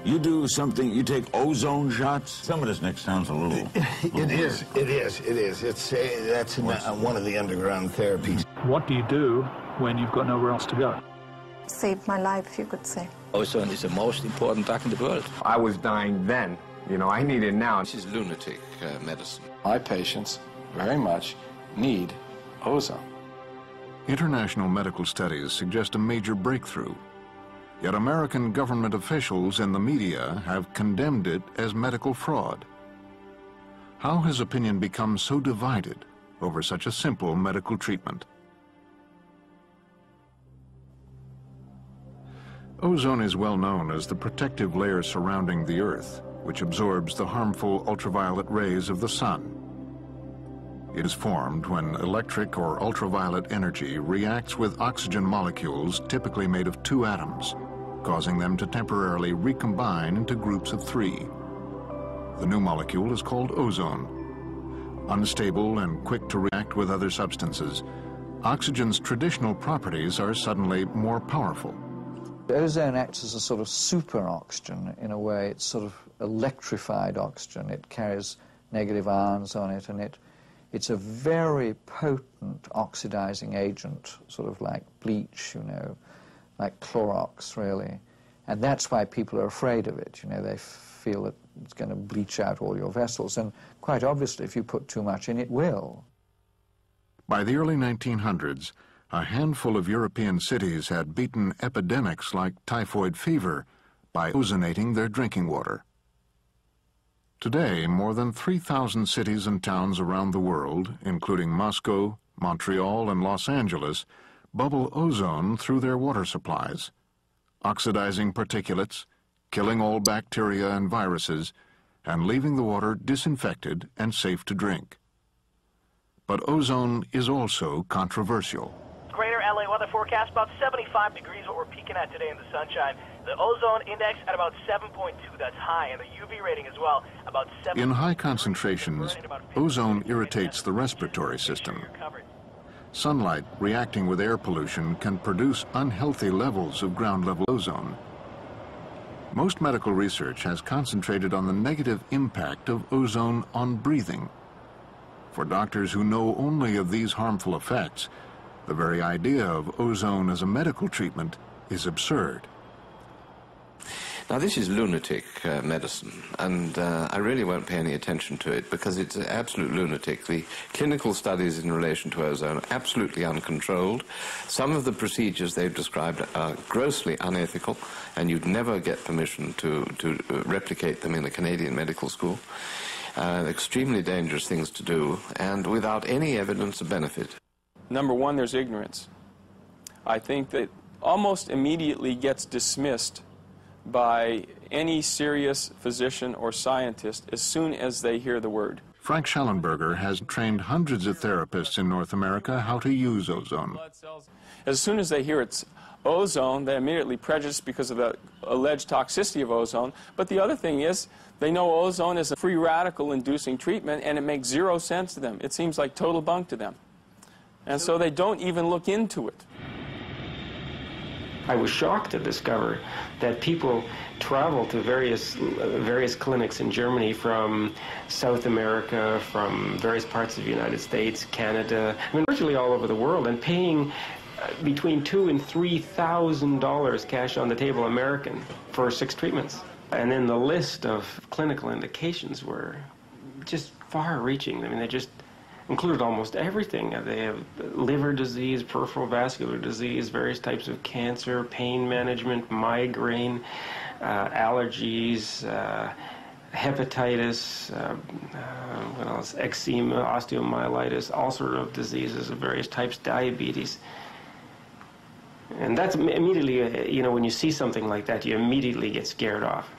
You do something, you take ozone shots? Some of this, Nick, sounds a little... It is. That's one of the underground therapies. What do you do when you've got nowhere else to go? Saved my life, you could say. Ozone is the most important drug in the world. I was dying then. You know, I need it now. This is lunatic medicine. My patients very much need ozone. International medical studies suggest a major breakthrough. Yet American government officials and the media have condemned it as medical fraud. How has opinion become so divided over such a simple medical treatment? Ozone is well known as the protective layer surrounding the Earth, which absorbs the harmful ultraviolet rays of the sun. It is formed when electric or ultraviolet energy reacts with oxygen molecules typically made of 2 atoms, causing them to temporarily recombine into groups of 3. The new molecule is called ozone. Unstable and quick to react with other substances, oxygen's traditional properties are suddenly more powerful. Ozone acts as a sort of super oxygen in a way. It's sort of electrified oxygen. It carries negative ions on it, and it's a very potent oxidizing agent, sort of like bleach, you know, like Clorox, really. And that's why people are afraid of it. You know, they feel that it's going to bleach out all your vessels. And quite obviously, if you put too much in, it will. By the early 1900s, a handful of European cities had beaten epidemics like typhoid fever by ozonating their drinking water. Today, more than 3,000 cities and towns around the world, including Moscow, Montreal, and Los Angeles, bubble ozone through their water supplies, oxidizing particulates, killing all bacteria and viruses, and leaving the water disinfected and safe to drink. But ozone is also controversial. Greater LA weather forecast, about 75 degrees, what we're peaking at today in the sunshine. The ozone index at about 7.2, that's high, and the UV rating as well, about 7. In high concentrations, ozone irritates the respiratory system. Sunlight reacting with air pollution can produce unhealthy levels of ground-level ozone. Most medical research has concentrated on the negative impact of ozone on breathing. For doctors who know only of these harmful effects, the very idea of ozone as a medical treatment is absurd. Now, this is lunatic medicine, and I really won't pay any attention to it because it's absolute lunatic. The clinical studies in relation to ozone are absolutely uncontrolled. Some of the procedures they've described are grossly unethical, and you'd never get permission to replicate them in a Canadian medical school. Extremely dangerous things to do, and without any evidence of benefit. Number one, there's ignorance. I think that almost immediately gets dismissed by any serious physician or scientist as soon as they hear the word. Frank Schallenberger has trained hundreds of therapists in North America how to use ozone. As soon as they hear it's ozone, they're immediately prejudiced because of the alleged toxicity of ozone. But the other thing is, they know ozone is a free radical inducing treatment, and it makes 0 sense to them. It seems like total bunk to them. And so they don't even look into it. I was shocked to discover that people travel to various clinics in Germany from South America, from various parts of the United States, Canada, I mean, virtually all over the world, and paying between $2,000 and $3,000 cash on the table American for 6 treatments. And then the list of clinical indications were just far-reaching. I mean, they just included almost everything. They have liver disease, peripheral vascular disease, various types of cancer, pain management, migraine, allergies, hepatitis, what else? Eczema, osteomyelitis, all sort of diseases of various types, diabetes. And that's immediately, you know, when you see something like that, you immediately get scared off.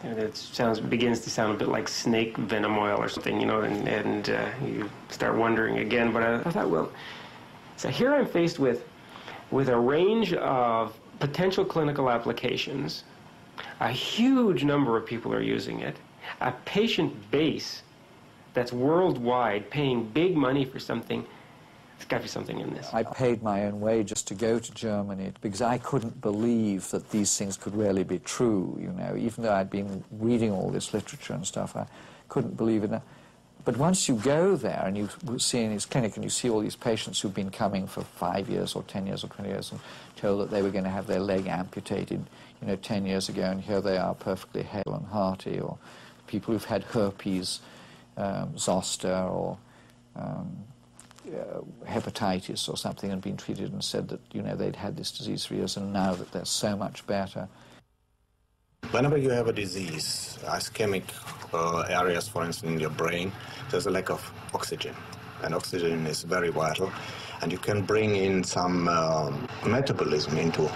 And it begins to sound a bit like snake venom oil or something, you know, and you start wondering again. But I thought, well, so here I'm faced with a range of potential clinical applications. A huge number of people are using it. A patient base that's worldwide paying big money for something There's got to be something in this. I paid my own way just to go to Germany because I couldn't believe that these things could really be true, you know. Even though I'd been reading all this literature and stuff, I couldn't believe it. But once you go there and you see in his clinic and you see all these patients who've been coming for 5 years or 10 years or 20 years and told that they were going to have their leg amputated, you know, 10 years ago, and here they are perfectly hale and hearty, or people who've had herpes, zoster, or hepatitis or something and been treated and said that, you know, they'd had this disease for years and now that they're so much better. Whenever you have a disease, ischemic areas, for instance, in your brain, there's a lack of oxygen. And oxygen is very vital. And you can bring in some metabolism into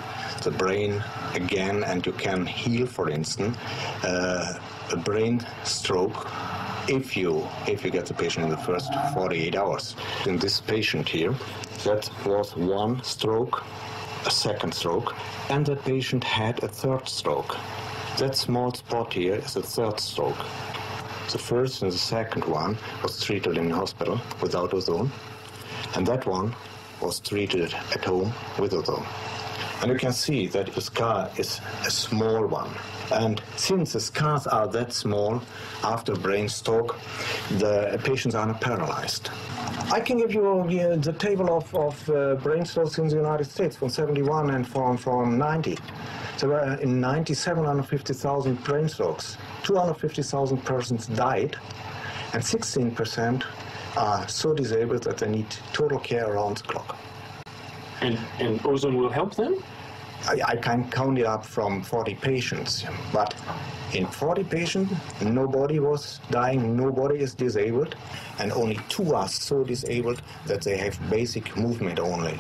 the brain again, and you can heal, for instance, a brain stroke if you get the patient in the first 48 hours. In this patient here, that was one stroke, a second stroke, and that patient had a third stroke. That small spot here is a third stroke. The first and the second one was treated in the hospital without ozone, and that one was treated at home with ozone. And you can see that the scar is a small one. And since the scars are that small, after brain stroke, the patients are not paralyzed. I can give you the table of brain strokes in the United States from 71 and from 90. So in 90, 750,000 brain strokes, 250,000 persons died, and 16% are so disabled that they need total care around the clock. And ozone will help them? I can count it up from 40 patients, but in 40 patients, nobody was dying, nobody is disabled, and only 2 are so disabled that they have basic movement only.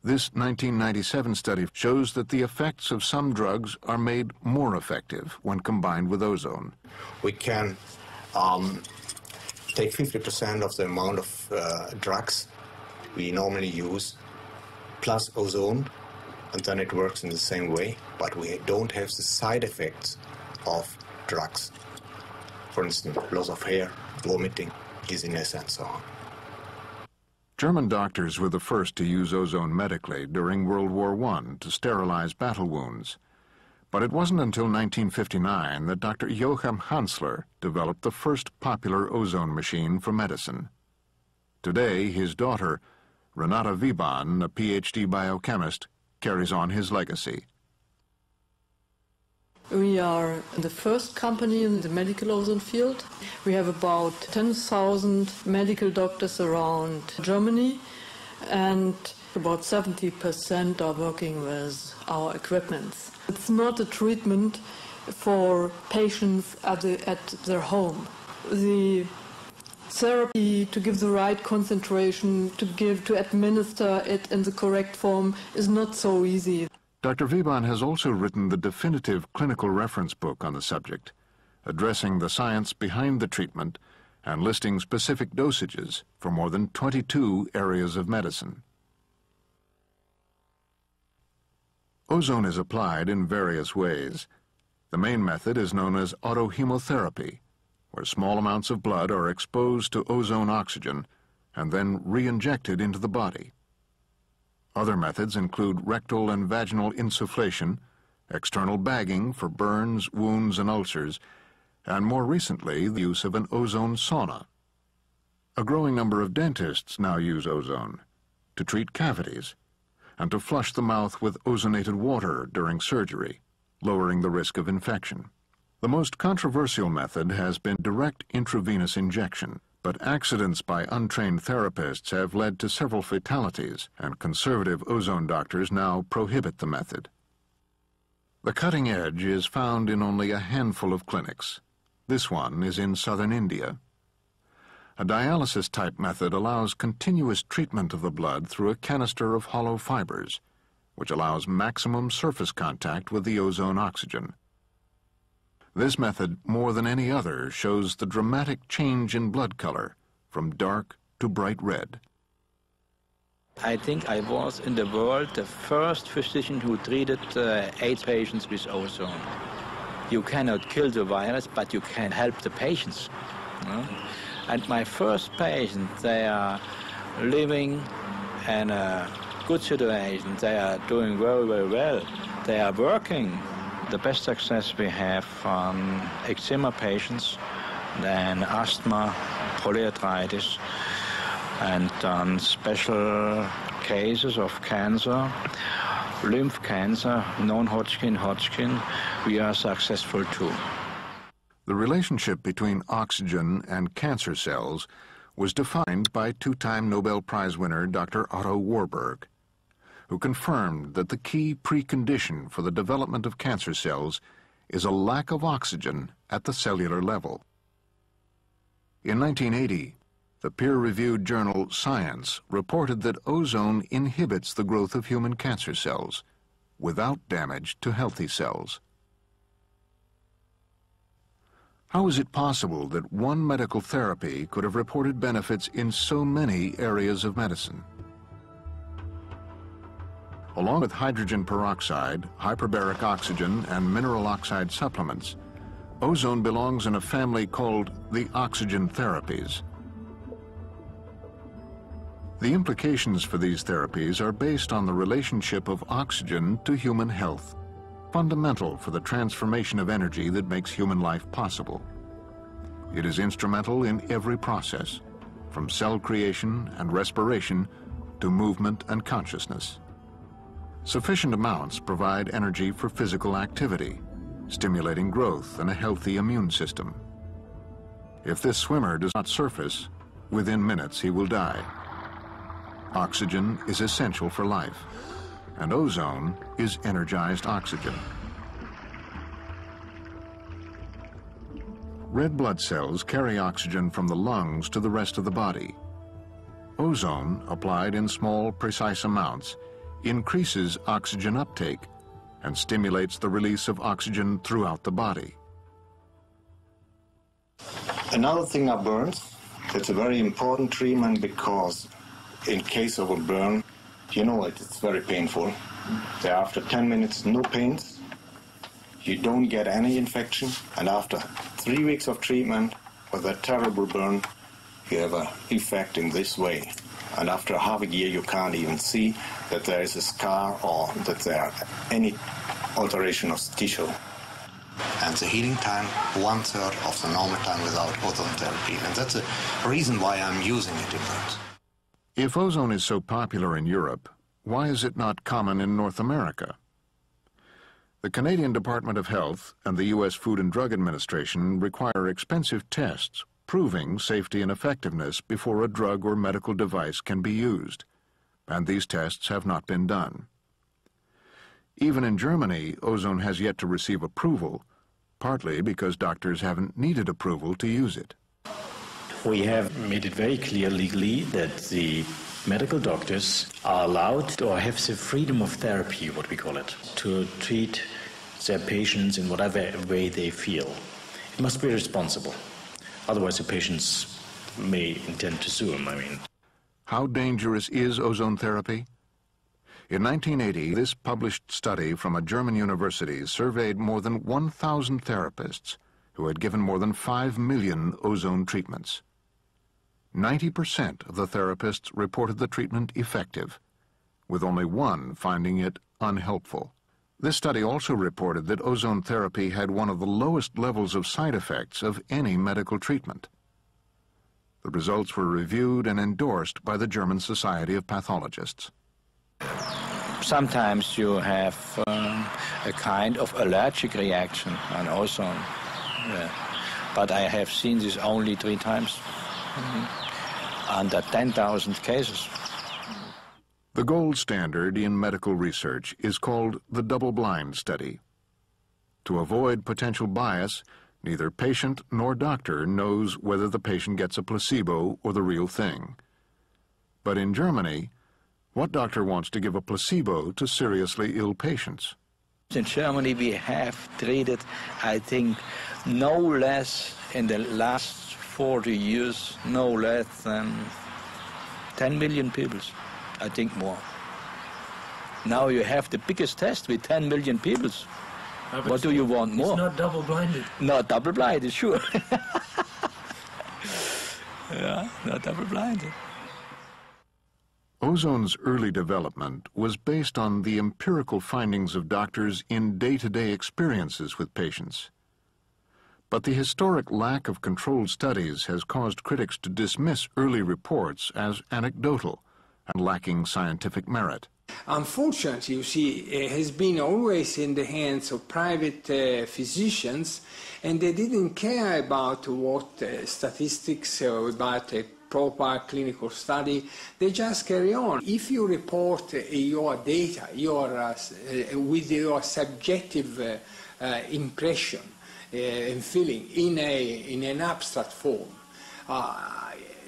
This 1997 study shows that the effects of some drugs are made more effective when combined with ozone. We can take 50% of the amount of drugs we normally use, plus ozone, and then it works in the same way, but we don't have the side effects of drugs. For instance, loss of hair, vomiting, dizziness, and so on. German doctors were the first to use ozone medically during World War I to sterilize battle wounds. But it wasn't until 1959 that Dr. Joachim Hansler developed the first popular ozone machine for medicine. Today, his daughter, Renata Wiban, a PhD biochemist, carries on his legacy. We are the first company in the medical ozone field. We have about 10,000 medical doctors around Germany, and about 70% are working with our equipment. It's not a treatment for patients at their home. The therapy to give the right concentration, to administer it in the correct form is not so easy. Dr. Wiban has also written the definitive clinical reference book on the subject, addressing the science behind the treatment and listing specific dosages for more than 22 areas of medicine. Ozone is applied in various ways. The main method is known as autohemotherapy, where small amounts of blood are exposed to ozone oxygen and then re-injected into the body. Other methods include rectal and vaginal insufflation, external bagging for burns, wounds, and ulcers, and more recently, the use of an ozone sauna. A growing number of dentists now use ozone to treat cavities and to flush the mouth with ozonated water during surgery, lowering the risk of infection. The most controversial method has been direct intravenous injection, but accidents by untrained therapists have led to several fatalities, and conservative ozone doctors now prohibit the method. The cutting edge is found in only a handful of clinics. This one is in southern India. A dialysis-type method allows continuous treatment of the blood through a canister of hollow fibers, which allows maximum surface contact with the ozone oxygen. This method, more than any other, shows the dramatic change in blood color from dark to bright red. I think I was in the world the first physician who treated AIDS patients with ozone. You cannot kill the virus, but you can help the patients. And my first patient, they living in a good situation. They are doing very, very well. They are working. The best success we have on eczema patients, then asthma, polyarthritis, and on special cases of cancer, lymph cancer, non-Hodgkin, Hodgkin, we are successful too. The relationship between oxygen and cancer cells was defined by two-time Nobel Prize winner Dr. Otto Warburg, who confirmed that the key precondition for the development of cancer cells is a lack of oxygen at the cellular level. In 1980, the peer-reviewed journal Science reported that ozone inhibits the growth of human cancer cells without damage to healthy cells. How is it possible that one medical therapy could have reported benefits in so many areas of medicine? Along with hydrogen peroxide, hyperbaric oxygen, and mineral oxide supplements, ozone belongs in a family called the oxygen therapies. The implications for these therapies are based on the relationship of oxygen to human health, fundamental for the transformation of energy that makes human life possible. It is instrumental in every process, from cell creation and respiration to movement and consciousness. Sufficient amounts provide energy for physical activity, stimulating growth and a healthy immune system. If this swimmer does not surface, within minutes he will die. Oxygen is essential for life, and ozone is energized oxygen. Red blood cells carry oxygen from the lungs to the rest of the body. Ozone, applied in small, precise amounts, increases oxygen uptake and stimulates the release of oxygen throughout the body. Another thing are burns. It's a very important treatment because in case of a burn, you know it's very painful. After 10 minutes, no pains. You don't get any infection. And after 3 weeks of treatment with a terrible burn, you have an effect in this way. And after half a year, you can't even see that there is a scar or that there are any alteration of tissue. And the healing time, 1/3 of the normal time without ozone therapy. And that's the reason why I'm using it in burns. If ozone is so popular in Europe, why is it not common in North America? The Canadian Department of Health and the U.S. Food and Drug Administration require expensive tests proving safety and effectiveness before a drug or medical device can be used, and these tests have not been done. Even in Germany, ozone has yet to receive approval, partly because doctors haven't needed approval to use it. We have made it very clear legally that the medical doctors are allowed or have the freedom of therapy, what we call it, to treat their patients in whatever way they feel. It must be responsible. Otherwise, the patients may intend to sue them, How dangerous is ozone therapy? In 1980, this published study from a German university surveyed more than 1,000 therapists who had given more than 5 million ozone treatments. 90% of the therapists reported the treatment effective, with only one finding it unhelpful. This study also reported that ozone therapy had one of the lowest levels of side effects of any medical treatment. The results were reviewed and endorsed by the German Society of Pathologists. Sometimes you have a kind of allergic reaction on ozone, but I have seen this only 3 times. Under 10,000 cases. The gold standard in medical research is called the double-blind study. To avoid potential bias, neither patient nor doctor knows whether the patient gets a placebo or the real thing. But in Germany, what doctor wants to give a placebo to seriously ill patients? In Germany we have treated, I think, no less in the last 40 years, no less than 10 million people, I think more. Now you have the biggest test with 10 million people. What do you want more? It's not double-blinded. Not double-blinded, sure. Yeah, not double-blinded. Ozone's early development was based on the empirical findings of doctors in day-to-day experiences with patients. But the historic lack of controlled studies has caused critics to dismiss early reports as anecdotal and lacking scientific merit. Unfortunately, you see, it has been always in the hands of private physicians, and they didn't care about what statistics or about a proper clinical study. They just carry on. If you report your data, with your subjective impression and feeling in an abstract form,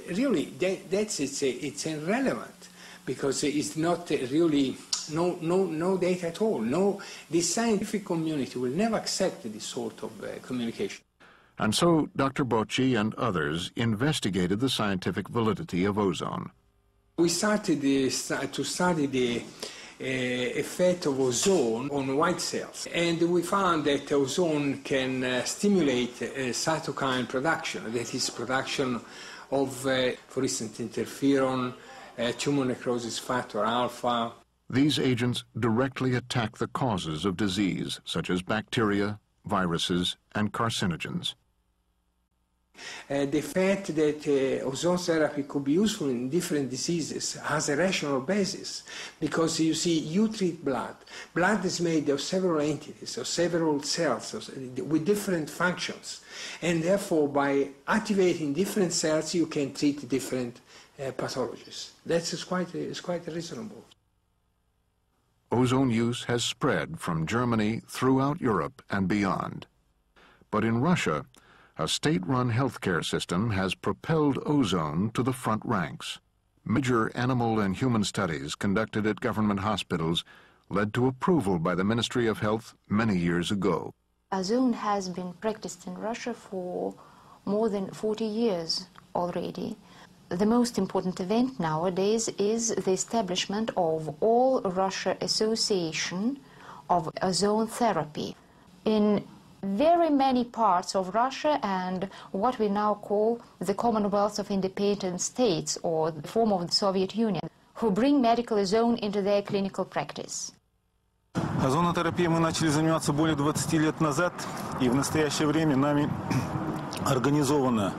really it's irrelevant, because it's not really no data at all. The scientific community will never accept this sort of communication. And so Dr. Bocci and others investigated the scientific validity of ozone. We started to study the effect of ozone on white cells, and we found that ozone can stimulate cytokine production, that is production of, for instance, interferon, tumor necrosis factor alpha. These agents directly attack the causes of disease, such as bacteria, viruses, and carcinogens. The fact that ozone therapy could be useful in different diseases has a rational basis, because you see, you treat blood. Blood is made of several entities, of several cells, with different functions, and therefore by activating different cells you can treat different pathologies. That's quite reasonable. Ozone use has spread from Germany throughout Europe and beyond. But in Russia, a state-run healthcare system has propelled ozone to the front ranks. Major animal and human studies conducted at government hospitals led to approval by the Ministry of Health many years ago. Ozone has been practiced in Russia for more than 40 years already. The most important event nowadays is the establishment of All Russia Association of Ozone Therapy. In very many parts of Russia and what we now call the Commonwealth of Independent States, or the form of the Soviet Union, who bring medical ozone into their clinical practice. Озонотерапией мы начали заниматься более 20 лет назад, и в настоящее время нами организована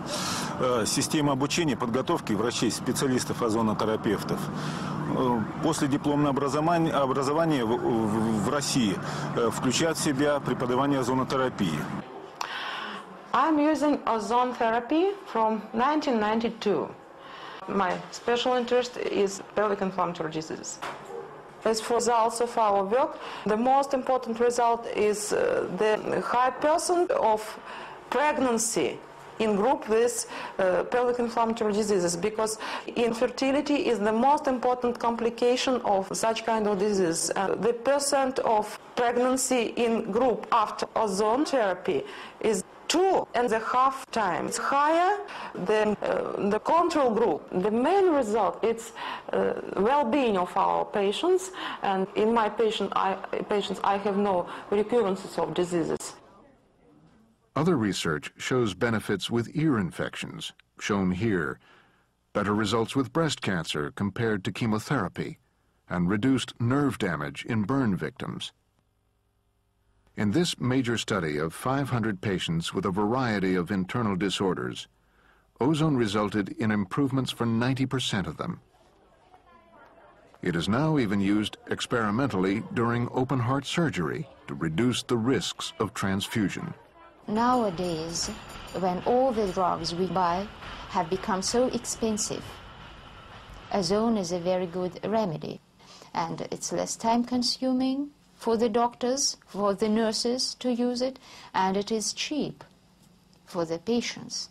система обучения, подготовки врачей, специалистов, озонотерапевтов. После дипломного образования в России включает в себя преподавание озонотерапии. I'm using ozone therapy from 1992. My special interest is pelvic inflammatory diseases. As for results of our work, the most important result is the high percent of pregnancy in group with pelvic inflammatory diseases, because infertility is the most important complication of such kind of disease. The percent of pregnancy in group after ozone therapy is 2.5 times higher than the control group. The main result is well-being of our patients, and in my patients I have no recurrences of diseases. Other research shows benefits with ear infections, shown here, better results with breast cancer compared to chemotherapy, and reduced nerve damage in burn victims. In this major study of 500 patients with a variety of internal disorders, ozone resulted in improvements for 90% of them. It is now even used experimentally during open-heart surgery to reduce the risks of transfusion. Nowadays, when all the drugs we buy have become so expensive, ozone is a very good remedy, and it's less time-consuming for the doctors, for the nurses to use it, and it is cheap for the patients.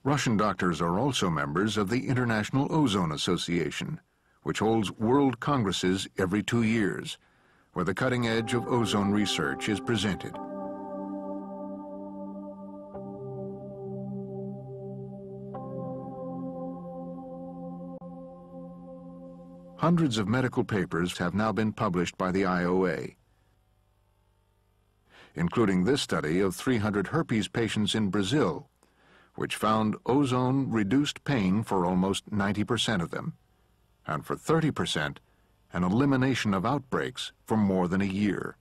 Russian doctors are also members of the International Ozone Association, which holds world congresses every 2 years, where the cutting edge of ozone research is presented. Hundreds of medical papers have now been published by the IOA, including this study of 300 herpes patients in Brazil, which found ozone reduced pain for almost 90% of them. and for 30%, an elimination of outbreaks for more than a year.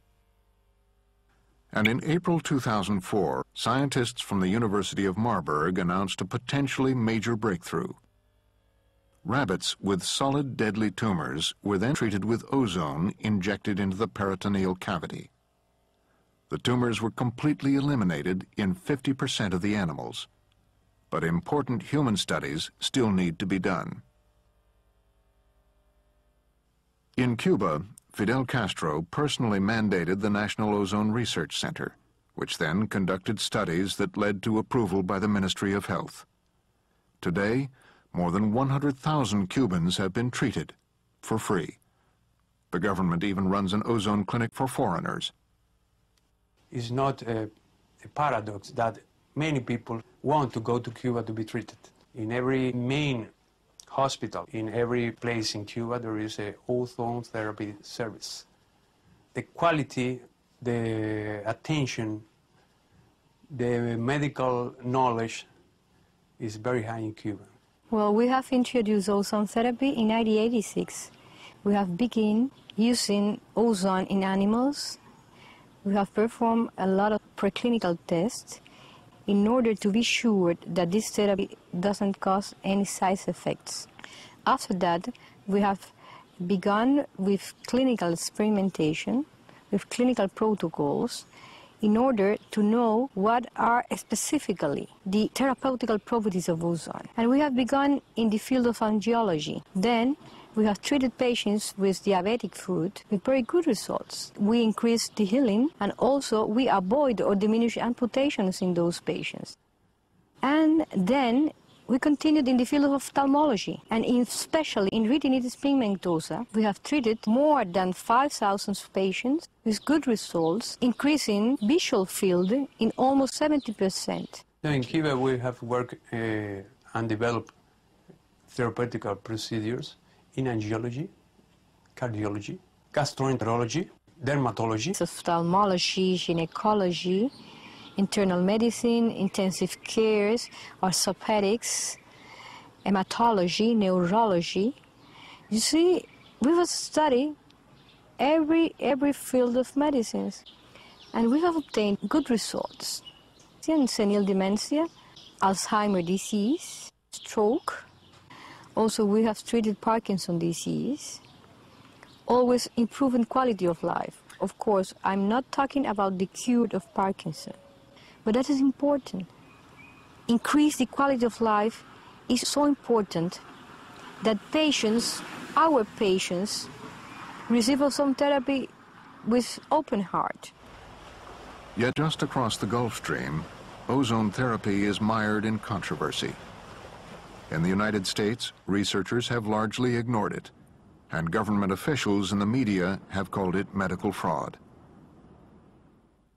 And in April 2004, scientists from the University of Marburg announced a potentially major breakthrough. Rabbits with solid deadly tumors were then treated with ozone injected into the peritoneal cavity. The tumors were completely eliminated in 50% of the animals, but important human studies still need to be done. In Cuba, Fidel Castro personally mandated the National Ozone Research Center, which then conducted studies that led to approval by the Ministry of Health. Today, more than 100,000 Cubans have been treated for free. The government even runs an ozone clinic for foreigners. It's not a paradox that many people want to go to Cuba to be treated. In every main hospital, in every place in Cuba, there is an ozone therapy service. The quality, the attention, the medical knowledge is very high in Cuba. Well, we have introduced ozone therapy in 1986. We have begun using ozone in animals. We have performed a lot of preclinical tests in order to be sure that this therapy doesn't cause any side effects. After that, we have begun with clinical experimentation, with clinical protocols, in order to know what are specifically the therapeutical properties of ozone. And we have begun in the field of angiology. Then we have treated patients with diabetic foot with very good results. We increase the healing, and also we avoid or diminish amputations in those patients. And then we continued in the field of ophthalmology, and especially in retinitis pigmentosa, we have treated more than 5,000 patients with good results, increasing visual field in almost 70%. In Cuba, we have worked and developed therapeutical procedures in angiology, cardiology, gastroenterology, dermatology, ophthalmology, gynecology, internal medicine, intensive cares, orthopedics, hematology, neurology. You see, we have studied every field of medicines, and we have obtained good results. In senile dementia, Alzheimer's disease, stroke. Also, we have treated Parkinson's disease, always improving quality of life. Of course, I'm not talking about the cure of Parkinson, but that is important. Increase the quality of life is so important that patients, our patients, receive ozone therapy with open heart. Yet just across the Gulf Stream, ozone therapy is mired in controversy. In the United States, researchers have largely ignored it, and government officials and the media have called it medical fraud.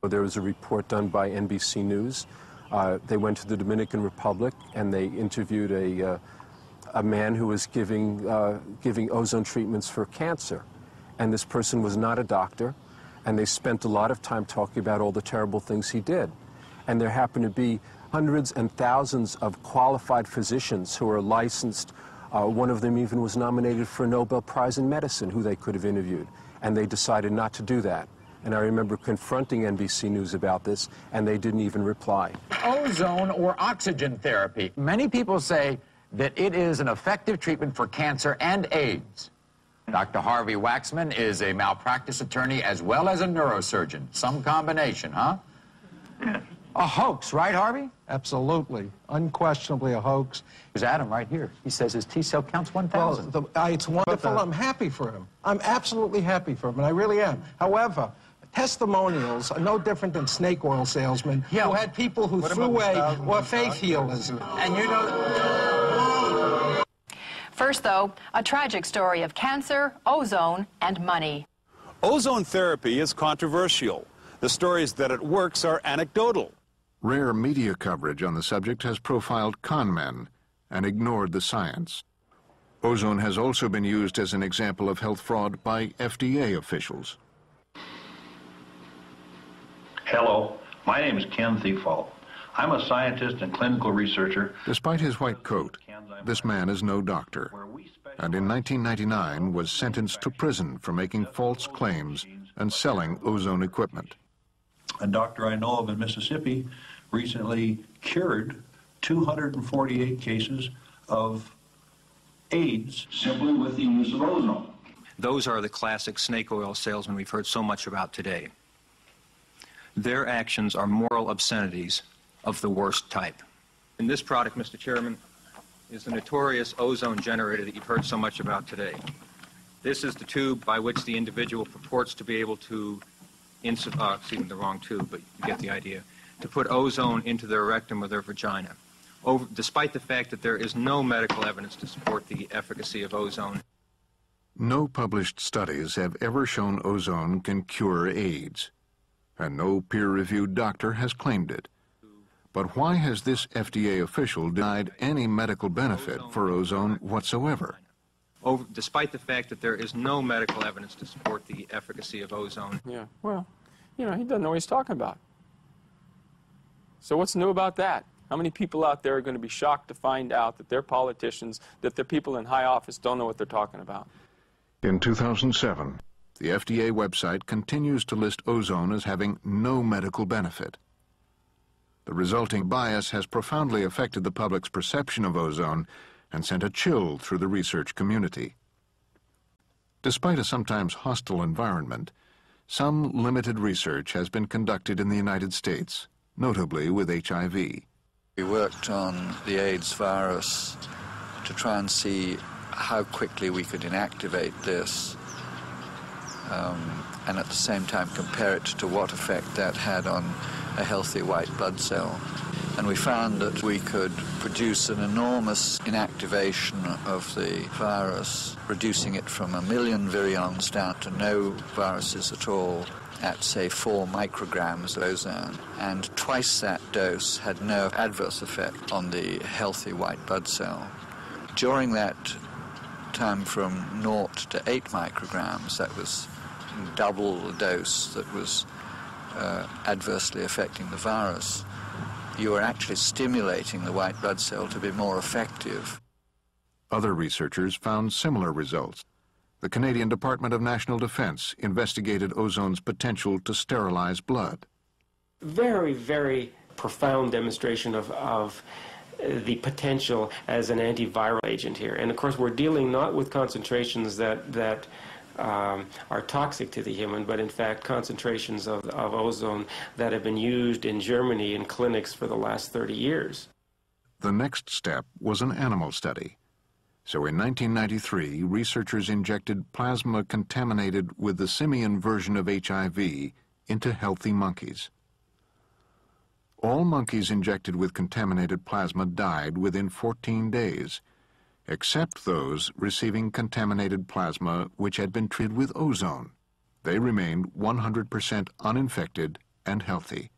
There was a report done by NBC News. They went to the Dominican Republic and they interviewed a man who was giving ozone treatments for cancer. And this person was not a doctor, and they spent a lot of time talking about all the terrible things he did. And there happened to be hundreds and thousands of qualified physicians who are licensed. One of them even was nominated for a Nobel Prize in Medicine, who they could have interviewed. And they decided not to do that. And I remember confronting NBC News about this, and they didn't even reply. Ozone or oxygen therapy. Many people say that it is an effective treatment for cancer and AIDS. Dr. Harvey Waxman is a malpractice attorney as well as a neurosurgeon. Some combination, huh? A hoax, right, Harvey? Absolutely. Unquestionably a hoax. There's Adam right here. He says his T-cell count's 1,000. Well, it's wonderful. I'm happy for him. I'm absolutely happy for him, and I really am. However, testimonials are no different than snake oil salesmen who had people who threw away or faith healers. And you know... First, though, a tragic story of cancer, ozone, and money. Ozone therapy is controversial. The stories that it works are anecdotal. Rare media coverage on the subject has profiled con men and ignored the science. Ozone has also been used as an example of health fraud by FDA officials. Hello, my name is Ken Thiefall. I'm a scientist and clinical researcher. Despite his white coat, this man is no doctor, and in 1999 was sentenced to prison for making false claims and selling ozone equipment. A doctor I know of in Mississippi recently cured 248 cases of AIDS simply with the use of ozone. Those are the classic snake oil salesmen we've heard so much about today. Their actions are moral obscenities of the worst type. And this product, Mr. Chairman, is the notorious ozone generator that you've heard so much about today. This is the tube by which the individual purports to be able to, excuse me, the wrong tube, but you get the idea, to put ozone into their rectum or their vagina, despite the fact that there is no medical evidence to support the efficacy of ozone. No published studies have ever shown ozone can cure AIDS, and no peer-reviewed doctor has claimed it. But why has this FDA official denied any medical benefit for ozone whatsoever? Despite the fact that there is no medical evidence to support the efficacy of ozone. Yeah, well, you know, he doesn't know what he's talking about. So what's new about that? How many people out there are going to be shocked to find out that their politicians, that their people in high office don't know what they're talking about? In 2007, the FDA website continues to list ozone as having no medical benefit. The resulting bias has profoundly affected the public's perception of ozone and sent a chill through the research community. Despite a sometimes hostile environment, some limited research has been conducted in the United States, notably with HIV. We worked on the AIDS virus to try and see how quickly we could inactivate this and at the same time compare it to what effect that had on a healthy white blood cell. And we found that we could produce an enormous inactivation of the virus, reducing it from 1 million virions down to no viruses at all at, say, 4 micrograms of ozone. And twice that dose had no adverse effect on the healthy white blood cell. During that time from 0 to 8 micrograms, that was double the dose that was adversely affecting the virus, you were actually stimulating the white blood cell to be more effective. Other researchers found similar results. The Canadian Department of National Defence investigated ozone's potential to sterilize blood. Very, very profound demonstration of the potential as an antiviral agent here. And of course, we're dealing not with concentrations that are toxic to the human, but in fact concentrations of ozone that have been used in Germany in clinics for the last 30 years. The next step was an animal study. So in 1993, researchers injected plasma contaminated with the simian version of HIV into healthy monkeys. All monkeys injected with contaminated plasma died within 14 days, except those receiving contaminated plasma which had been treated with ozone. They remained 100% uninfected and healthy.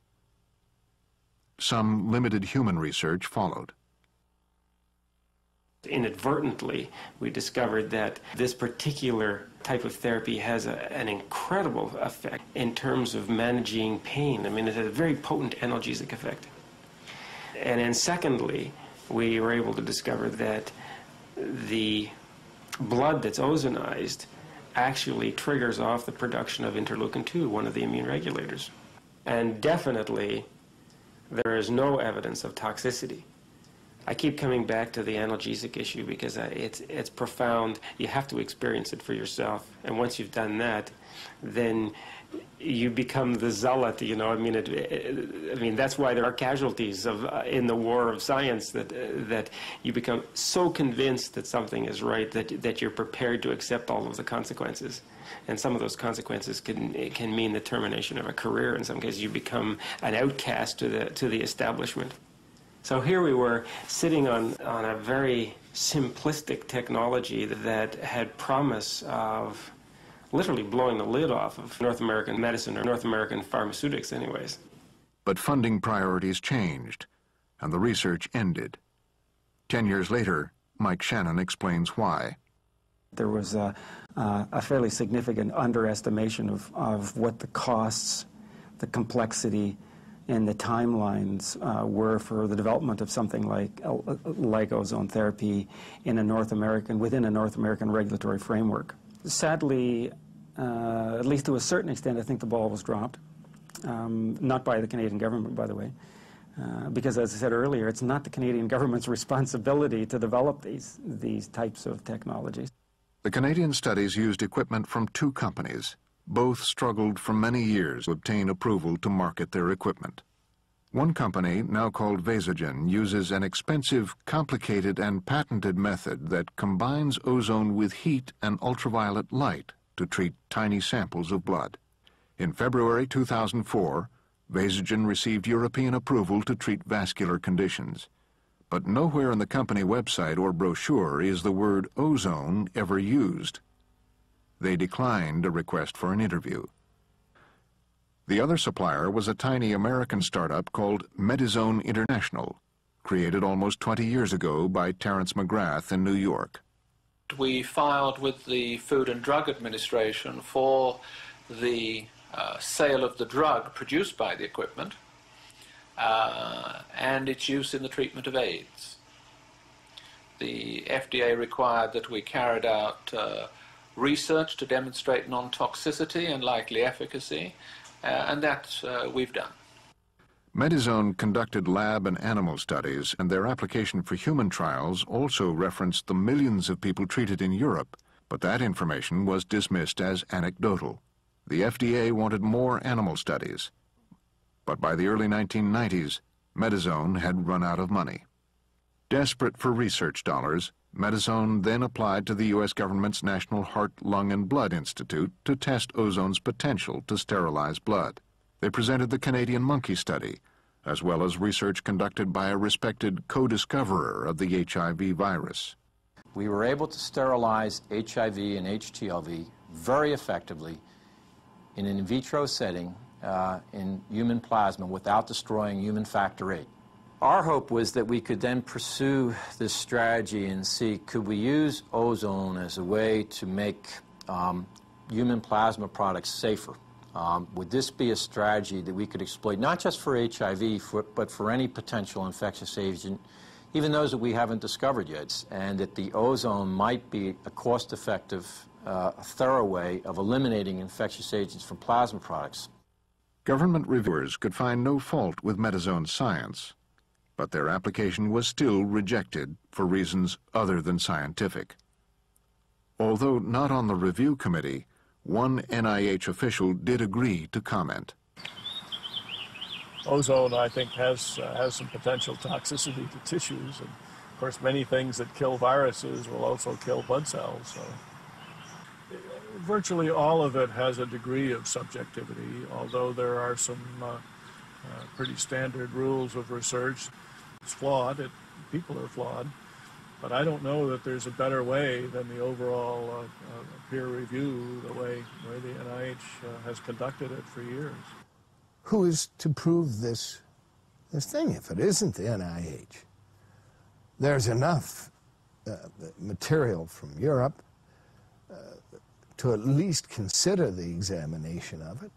Some limited human research followed. Inadvertently, we discovered that this particular type of therapy has an incredible effect in terms of managing pain. I mean, it has a very potent analgesic effect. And then secondly, we were able to discover that the blood that's ozonized actually triggers off the production of interleukin-2, one of the immune regulators. And definitely, there is no evidence of toxicity. I keep coming back to the analgesic issue because it's profound. You have to experience it for yourself. And once you've done that, then you become the zealot, you know. I mean, that's why there are casualties in the war of science, that you become so convinced that something is right that you're prepared to accept all of the consequences. And some of those consequences can mean the termination of a career. In some cases, you become an outcast to the establishment. So here we were sitting on a very simplistic technology that had promise of literally blowing the lid off of North American medicine, or North American pharmaceutics anyways. But funding priorities changed, and the research ended. 10 years later, Mike Shannon explains why. There was a fairly significant underestimation of what the costs, the complexity, and the timelines were for the development of something like ozone therapy within a North American regulatory framework. Sadly, at least to a certain extent, I think the ball was dropped. Not by the Canadian government, by the way, because as I said earlier, it's not the Canadian government's responsibility to develop these types of technologies. The Canadian studies used equipment from two companies. Both struggled for many years to obtain approval to market their equipment. One company, now called Vasogen, uses an expensive, complicated, and patented method that combines ozone with heat and ultraviolet light to treat tiny samples of blood. In February 2004, Vasogen received European approval to treat vascular conditions. But nowhere on the company website or brochure is the word ozone ever used. They declined a request for an interview. The other supplier was a tiny American startup called Medizone International, created almost 20 years ago by Terence McGrath in New York. We filed with the Food and Drug Administration for the sale of the drug produced by the equipment and its use in the treatment of AIDS. The FDA required that we carried out research to demonstrate non-toxicity and likely efficacy, and that we've done. Medizone conducted lab and animal studies, and their application for human trials also referenced the millions of people treated in Europe, but that information was dismissed as anecdotal. The FDA wanted more animal studies, but by the early 1990s, Medizone had run out of money. Desperate for research dollars, Medizone then applied to the U.S. government's National Heart, Lung, and Blood Institute to test ozone's potential to sterilize blood. They presented the Canadian monkey study, as well as research conducted by a respected co-discoverer of the HIV virus. We were able to sterilize HIV and HTLV very effectively in an in vitro setting in human plasma without destroying human factor VIII. Our hope was that we could then pursue this strategy and see, could we use ozone as a way to make human plasma products safer? Would this be a strategy that we could exploit, not just for HIV, but for any potential infectious agent, even those that we haven't discovered yet, and that the ozone might be a cost-effective, thorough way of eliminating infectious agents from plasma products? Government reviewers could find no fault with Medizone's science, but their application was still rejected for reasons other than scientific. Although not on the review committee, one NIH official did agree to comment. Ozone, I think, has some potential toxicity to tissues, and of course many things that kill viruses will also kill blood cells. So virtually all of it has a degree of subjectivity, although there are some pretty standard rules of research. It's flawed, people are flawed, but I don't know that there's a better way than the overall peer review, the way the NIH has conducted it for years. Who is to prove this thing if it isn't the NIH? There's enough material from Europe to at least consider the examination of it,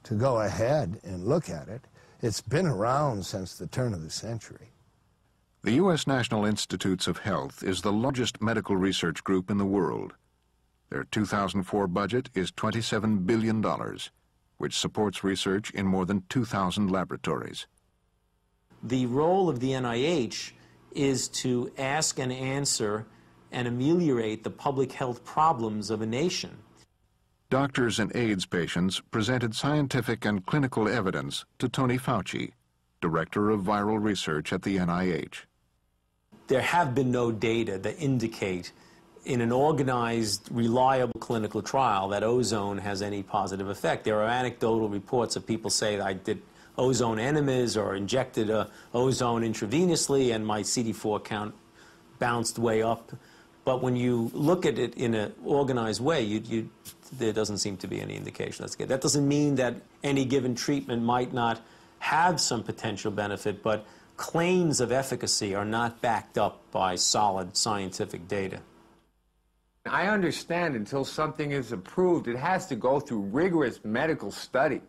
to go ahead and look at it. It's been around since the turn of the century. The U.S. National Institutes of Health is the largest medical research group in the world. Their 2004 budget is $27 billion, which supports research in more than 2,000 laboratories. The role of the NIH is to ask and answer and ameliorate the public health problems of a nation. Doctors and AIDS patients presented scientific and clinical evidence to Tony Fauci, Director of Viral Research at the NIH. There have been no data that indicate in an organized, reliable clinical trial that ozone has any positive effect. There are anecdotal reports of people say that I did ozone enemas or injected ozone intravenously and my CD4 count bounced way up. But when you look at it in an organized way, there doesn't seem to be any indication that's good. That doesn't mean that any given treatment might not have some potential benefit, but claims of efficacy are not backed up by solid scientific data. I understand until something is approved, it has to go through rigorous medical study.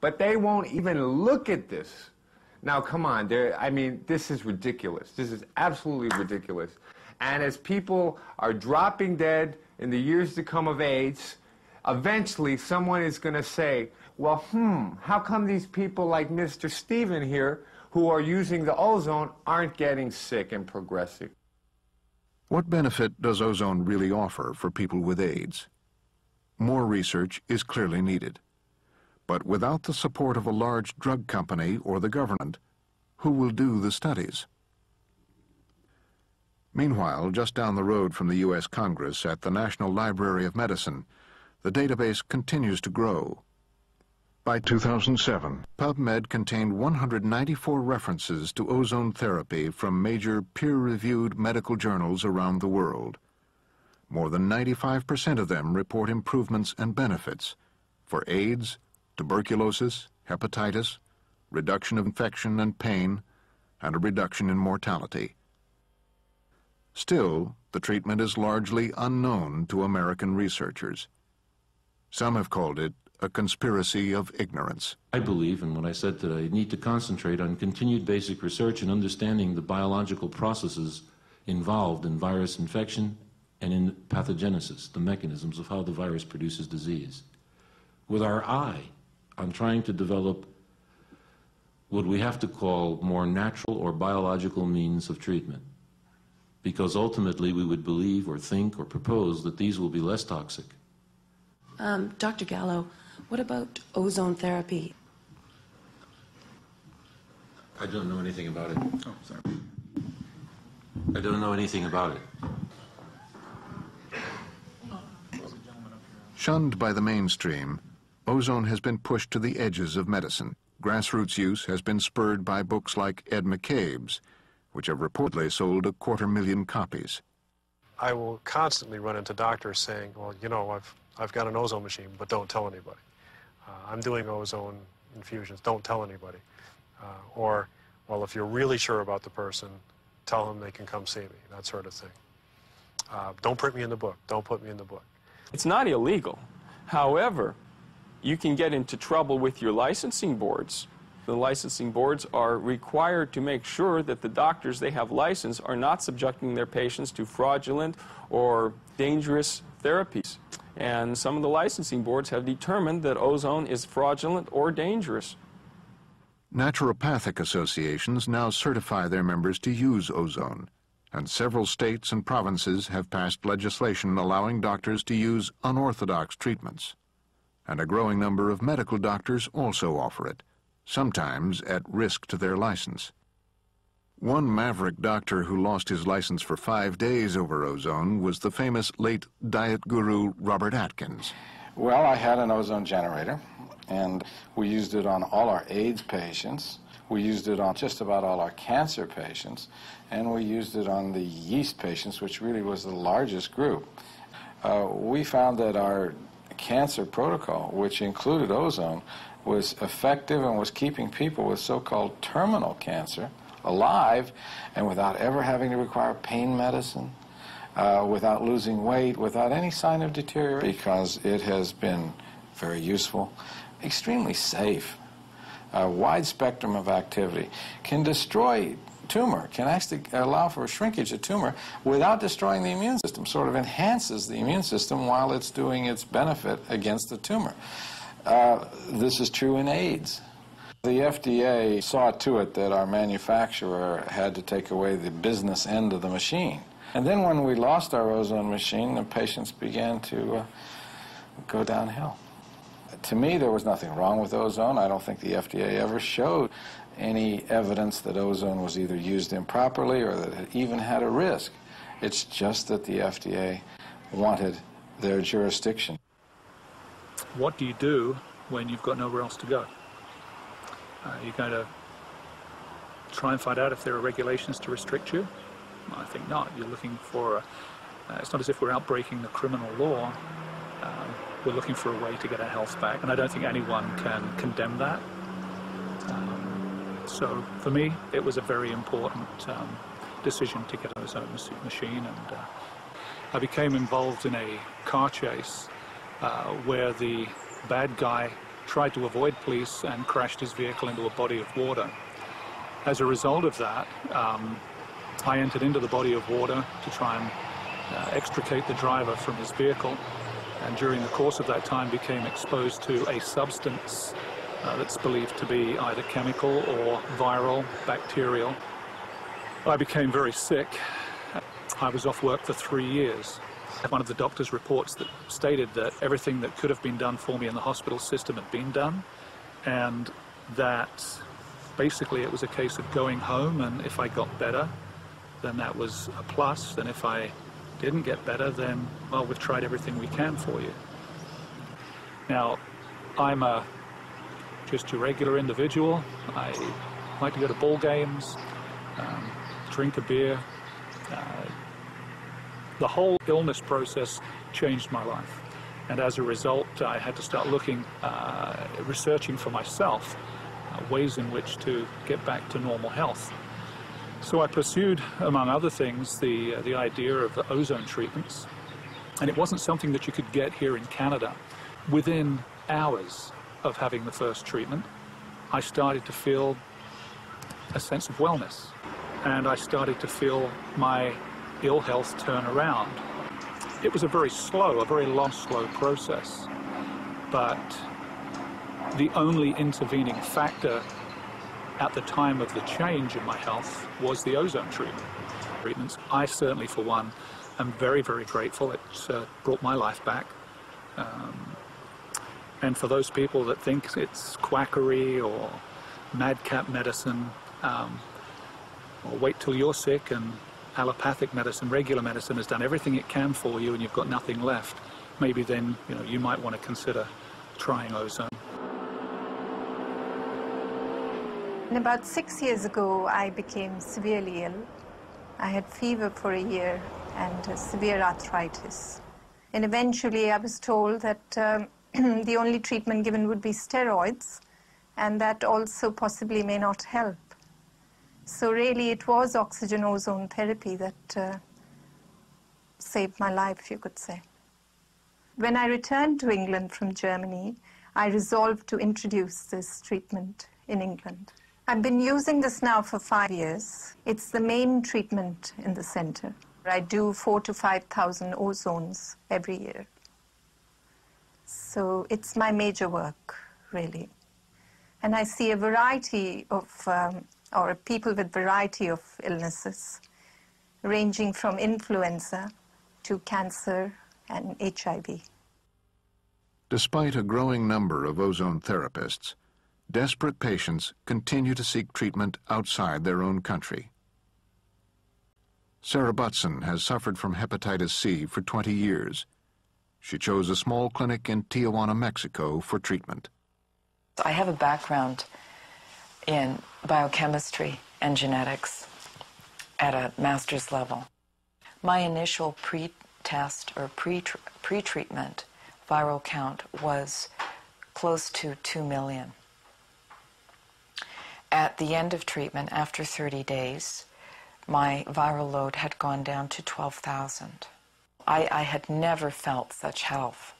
but they won't even look at this. Now, come on, I mean, this is ridiculous. This is absolutely ridiculous. And as people are dropping dead in the years to come of AIDS, eventually someone is going to say, well, how come these people like Mr. Stephen here, who are using the ozone, aren't getting sick and progressing? What benefit does ozone really offer for people with AIDS? More research is clearly needed. But without the support of a large drug company or the government, who will do the studies? Meanwhile, just down the road from the U.S. Congress at the National Library of Medicine, the database continues to grow. By 2007, PubMed contained 194 references to ozone therapy from major peer-reviewed medical journals around the world. More than 95% of them report improvements and benefits for AIDS, tuberculosis, hepatitis, reduction of infection and pain, and a reduction in mortality. Still, the treatment is largely unknown to American researchers. Some have called it a conspiracy of ignorance. I believe, and what I said today, need to concentrate on continued basic research and understanding the biological processes involved in virus infection and in pathogenesis, the mechanisms of how the virus produces disease, with our eye on trying to develop what we have to call more natural or biological means of treatment, because ultimately we would believe or think or propose that these will be less toxic. Dr. Gallo, what about ozone therapy? I don't know anything about it. Oh, sorry. I don't know anything about it. Shunned by the mainstream, ozone has been pushed to the edges of medicine. Grassroots use has been spurred by books like Ed McCabe's, which have reportedly sold 250,000 copies. I will constantly run into doctors saying, well, you know, I've got an ozone machine, but don't tell anybody. I'm doing ozone infusions, don't tell anybody. Or, well, if you're really sure about the person, tell them they can come see me, that sort of thing. Don't put me in the book, don't put me in the book. It's not illegal. However, you can get into trouble with your licensing boards. The licensing boards are required to make sure that the doctors they have licensed are not subjecting their patients to fraudulent or dangerous therapies. And some of the licensing boards have determined that ozone is fraudulent or dangerous. Naturopathic associations now certify their members to use ozone, and several states and provinces have passed legislation allowing doctors to use unorthodox treatments. And a growing number of medical doctors also offer it, sometimes at risk to their license. One maverick doctor who lost his license for 5 days over ozone was the famous late diet guru Robert Atkins. Well, I had an ozone generator, and we used it on all our AIDS patients. We used it on just about all our cancer patients, and we used it on the yeast patients, which really was the largest group. We found that our cancer protocol, which included ozone, was effective and was keeping people with so-called terminal cancer alive and without ever having to require pain medicine, without losing weight, without any sign of deterioration, because it has been very useful, extremely safe, a wide spectrum of activity, can destroy tumor, can actually allow for shrinkage of tumor without destroying the immune system, sort of enhances the immune system while it's doing its benefit against the tumor. This is true in AIDS. The FDA saw to it that our manufacturer had to take away the business end of the machine. And then when we lost our ozone machine, the patients began to go downhill. To me, there was nothing wrong with ozone. I don't think the FDA ever showed any evidence that ozone was either used improperly or that it even had a risk. It's just that the FDA wanted their jurisdiction. What do you do when you've got nowhere else to go? You're going to try and find out if there are regulations to restrict you? I think not. You're looking for, it's not as if we're out breaking the criminal law. We're looking for a way to get our health back, and I don't think anyone can condemn that. So for me, it was a very important decision to get an ozone machine, and I became involved in a car chase where the bad guy tried to avoid police and crashed his vehicle into a body of water. As a result of that, I entered into the body of water to try and extricate the driver from his vehicle, and during the course of that time became exposed to a substance that's believed to be either chemical or viral, bacterial. I became very sick. I was off work for 3 years. One of the doctor's reports that stated that everything that could have been done for me in the hospital system had been done, and that basically it was a case of going home, and if I got better, then that was a plus, and if I didn't get better, then, well, we've tried everything we can for you. Now, I'm just a regular individual. I like to go to ball games, drink a beer. The whole illness process changed my life, and as a result I had to start looking, researching for myself ways in which to get back to normal health. So I pursued, among other things, the idea of the ozone treatments, and it wasn't something that you could get here in Canada. Within hours of having the first treatment, I started to feel a sense of wellness, and I started to feel my ill health turn around. It was a very long, slow process, but the only intervening factor at the time of the change in my health was the ozone treatments. I certainly, for one, am very, very grateful. It's brought my life back. And for those people that think it's quackery or madcap medicine, or wait till you're sick and allopathic medicine, regular medicine, has done everything it can for you and you've got nothing left, maybe then, you might want to consider trying ozone. And about 6 years ago, I became severely ill. I had fever for a year and severe arthritis. And eventually I was told that the only treatment given would be steroids, and that also possibly may not help. So really it was oxygen ozone therapy that saved my life, you could say. When I returned to England from Germany, I resolved to introduce this treatment in England. I've been using this now for 5 years. It's the main treatment in the center. I do 4,000 to 5,000 ozones every year. So it's my major work, really. And I see a variety of, or people with variety of illnesses, ranging from influenza to cancer and HIV. Despite a growing number of ozone therapists, desperate patients continue to seek treatment outside their own country. Sarah Butson has suffered from hepatitis C for 20 years. She chose a small clinic in Tijuana, Mexico for treatment. I have a background in biochemistry and genetics at a master's level. My initial pre-test or pre-treatment viral count was close to 2 million. At the end of treatment, after 30 days, my viral load had gone down to 12,000. I had never felt such health.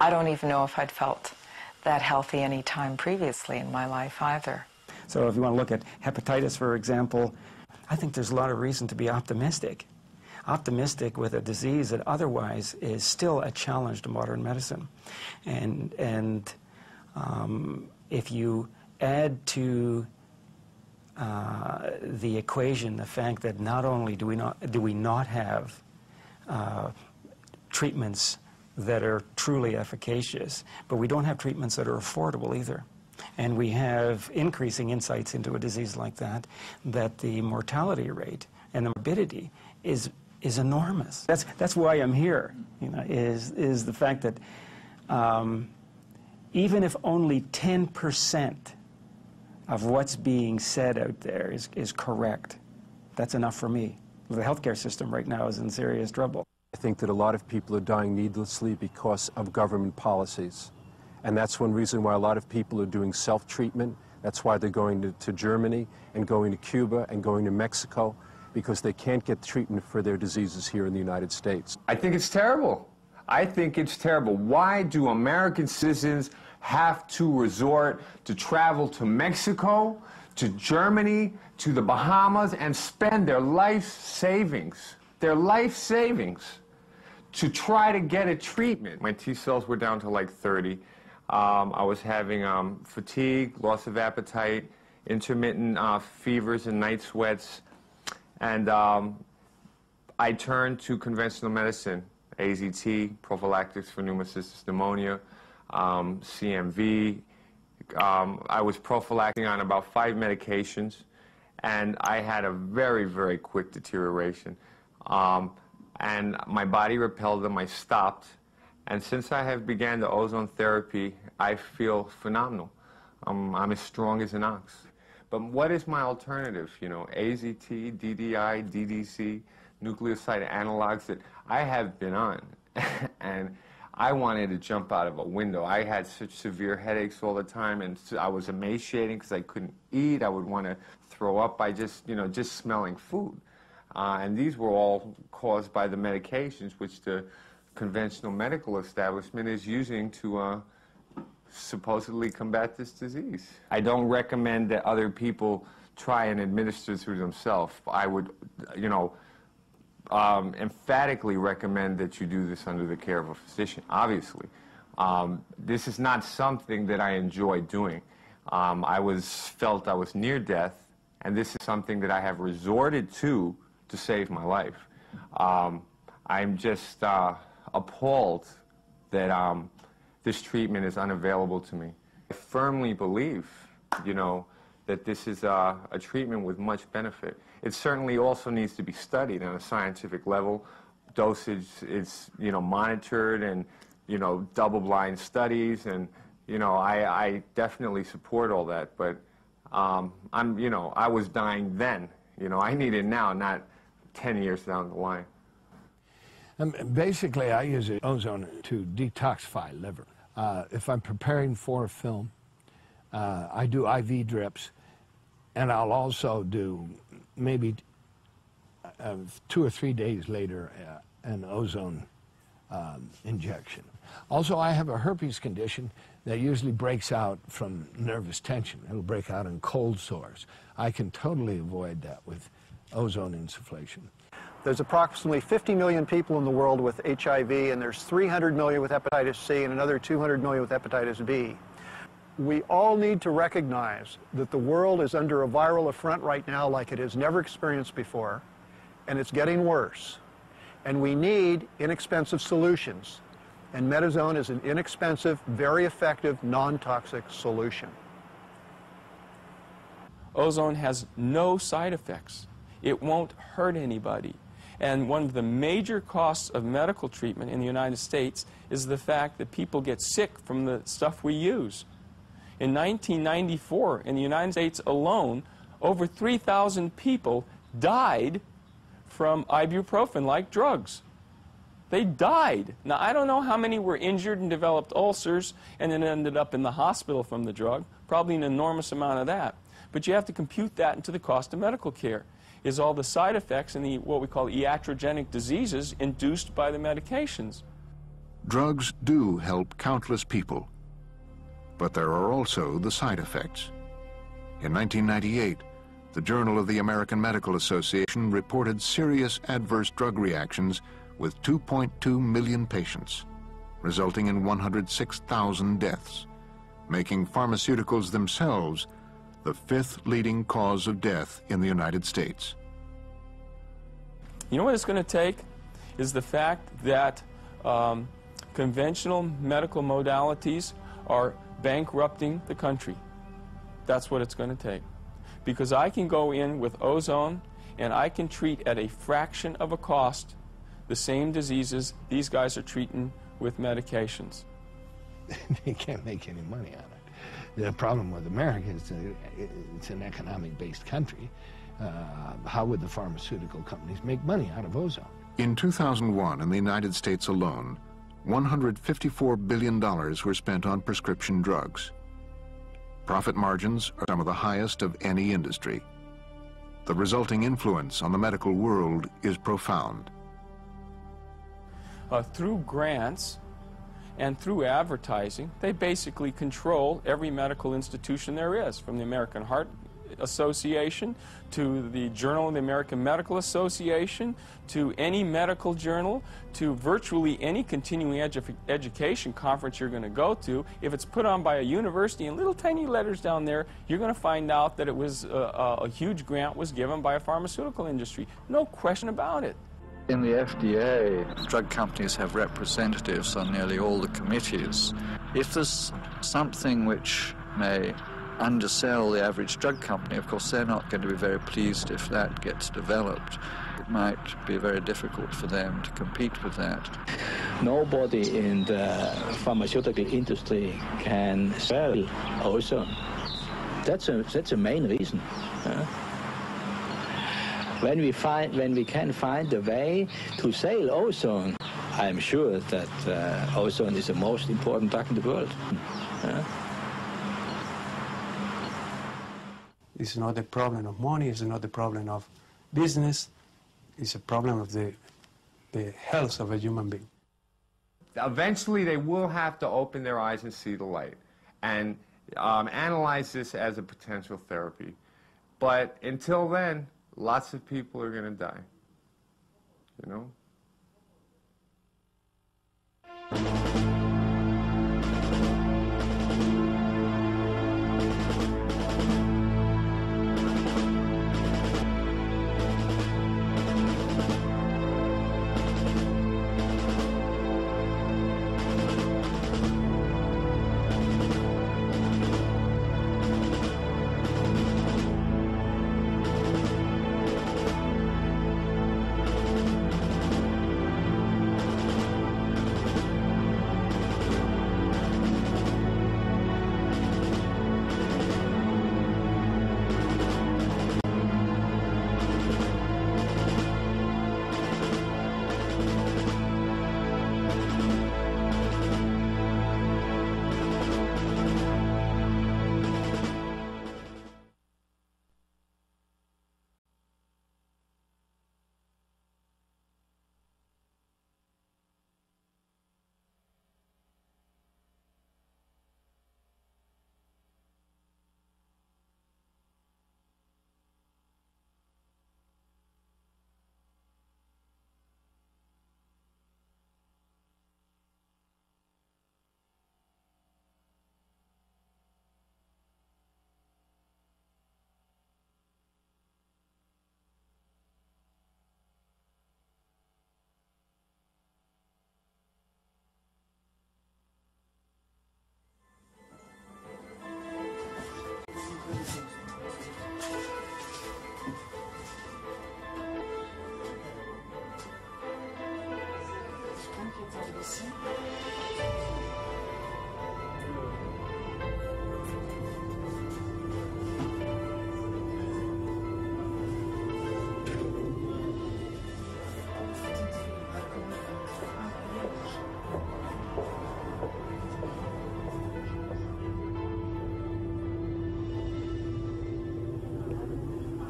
I don't even know if I'd felt that healthy any time previously in my life either. So if you want to look at hepatitis, for example, I think there's a lot of reason to be optimistic. Optimistic with a disease that otherwise is still a challenge to modern medicine. And if you add to the equation the fact that not only do we not have treatments that are truly efficacious, but we don't have treatments that are affordable either. And we have increasing insights into a disease like that the mortality rate and the morbidity is enormous. That's why I'm here, is the fact that even if only 10% of what's being said out there is correct, that's enough for me. The healthcare system right now is in serious trouble. I think that a lot of people are dying needlessly because of government policies. And that's one reason why a lot of people are doing self-treatment. That's why they're going to Germany and going to Cuba and going to Mexico, because they can't get treatment for their diseases here in the United States. I think it's terrible. I think it's terrible. Why do American citizens have to resort to travel to Mexico, to Germany, to the Bahamas, and spend their life savings to try to get a treatment? My T cells were down to like 30. I was having fatigue, loss of appetite, intermittent fevers and night sweats, and I turned to conventional medicine, AZT, prophylactics for pneumocystis pneumonia, CMV. I was prophylacting on about 5 medications, and I had a very, very quick deterioration. And my body repelled them. I stopped. And since I have began the ozone therapy, I feel phenomenal. I'm as strong as an ox. But what is my alternative? You know, AZT, DDI, DDC, nucleoside analogs that I have been on. And I wanted to jump out of a window. I had such severe headaches all the time, and I was emaciating because I couldn't eat. I would want to throw up by just smelling food. And these were all caused by the medications which the conventional medical establishment is using to supposedly combat this disease. I don't recommend that other people try and administer through themselves. I would, emphatically recommend that you do this under the care of a physician, obviously. This is not something that I enjoy doing. I felt I was near death, and this is something that I have resorted to save my life. I'm just appalled that this treatment is unavailable to me. I firmly believe, that this is a treatment with much benefit. It certainly also needs to be studied on a scientific level. Dosage is, monitored, and, double-blind studies, and, I definitely support all that, but I was dying then. I need it now, not 10 years down the line. Basically, I use ozone to detoxify liver. If I'm preparing for a film, I do IV drips, and I'll also do maybe 2 or 3 days later an ozone injection. Also, I have a herpes condition that usually breaks out from nervous tension. It'll break out in cold sores. I can totally avoid that with ozone insufflation. There's approximately 50 million people in the world with HIV, and there's 300 million with hepatitis C and another 200 million with hepatitis B. We all need to recognize that the world is under a viral affront right now like it has never experienced before, and it's getting worse. And we need inexpensive solutions, and Medozone is an inexpensive, very effective, non-toxic solution. Ozone has no side effects. It won't hurt anybody. And one of the major costs of medical treatment in the United States is the fact that people get sick from the stuff we use. In 1994, in the United States alone, over 3,000 people died from ibuprofen-like drugs. They died. Now, I don't know how many were injured and developed ulcers and then ended up in the hospital from the drug. Probably an enormous amount of that. But you have to compute that into the cost of medical care. Is all the side effects and what we call iatrogenic diseases induced by the medications. Drugs do help countless people, but there are also the side effects. In 1998, the Journal of the American Medical Association reported serious adverse drug reactions with 2.2 million patients, resulting in 106,000 deaths, making pharmaceuticals themselves the 5th leading cause of death in the United States. You know what it's going to take is the fact that conventional medical modalities are bankrupting the country. That's what it's going to take. Because I can go in with ozone and I can treat at a fraction of a cost the same diseases these guys are treating with medications. They can't make any money on it. The problem with America is it's an economic-based country. How would the pharmaceutical companies make money out of ozone? In 2001, in the United States alone, $154 billion were spent on prescription drugs. Profit margins are some of the highest of any industry. The resulting influence on the medical world is profound. through grants and through advertising, they basically control every medical institution there is, from the American Heart Association to the Journal of the American Medical Association to any medical journal to virtually any continuing education conference you're going to go to. If it's put on by a university in little tiny letters down there, you're going to find out that it was a huge grant was given by a pharmaceutical industry. No question about it. In the FDA, drug companies have representatives on nearly all the committees. If there's something which may undersell the average drug company, of course they're not going to be very pleased if that gets developed. It might be very difficult for them to compete with that. Nobody in the pharmaceutical industry can sell ozone. That's a main reason. When we can find a way to sell ozone, I'm sure that ozone is the most important drug in the world. It's not a problem of money, it's not a problem of business, it's a problem of the health of a human being. Eventually they will have to open their eyes and see the light and analyze this as a potential therapy. But until then, lots of people are going to die, you know?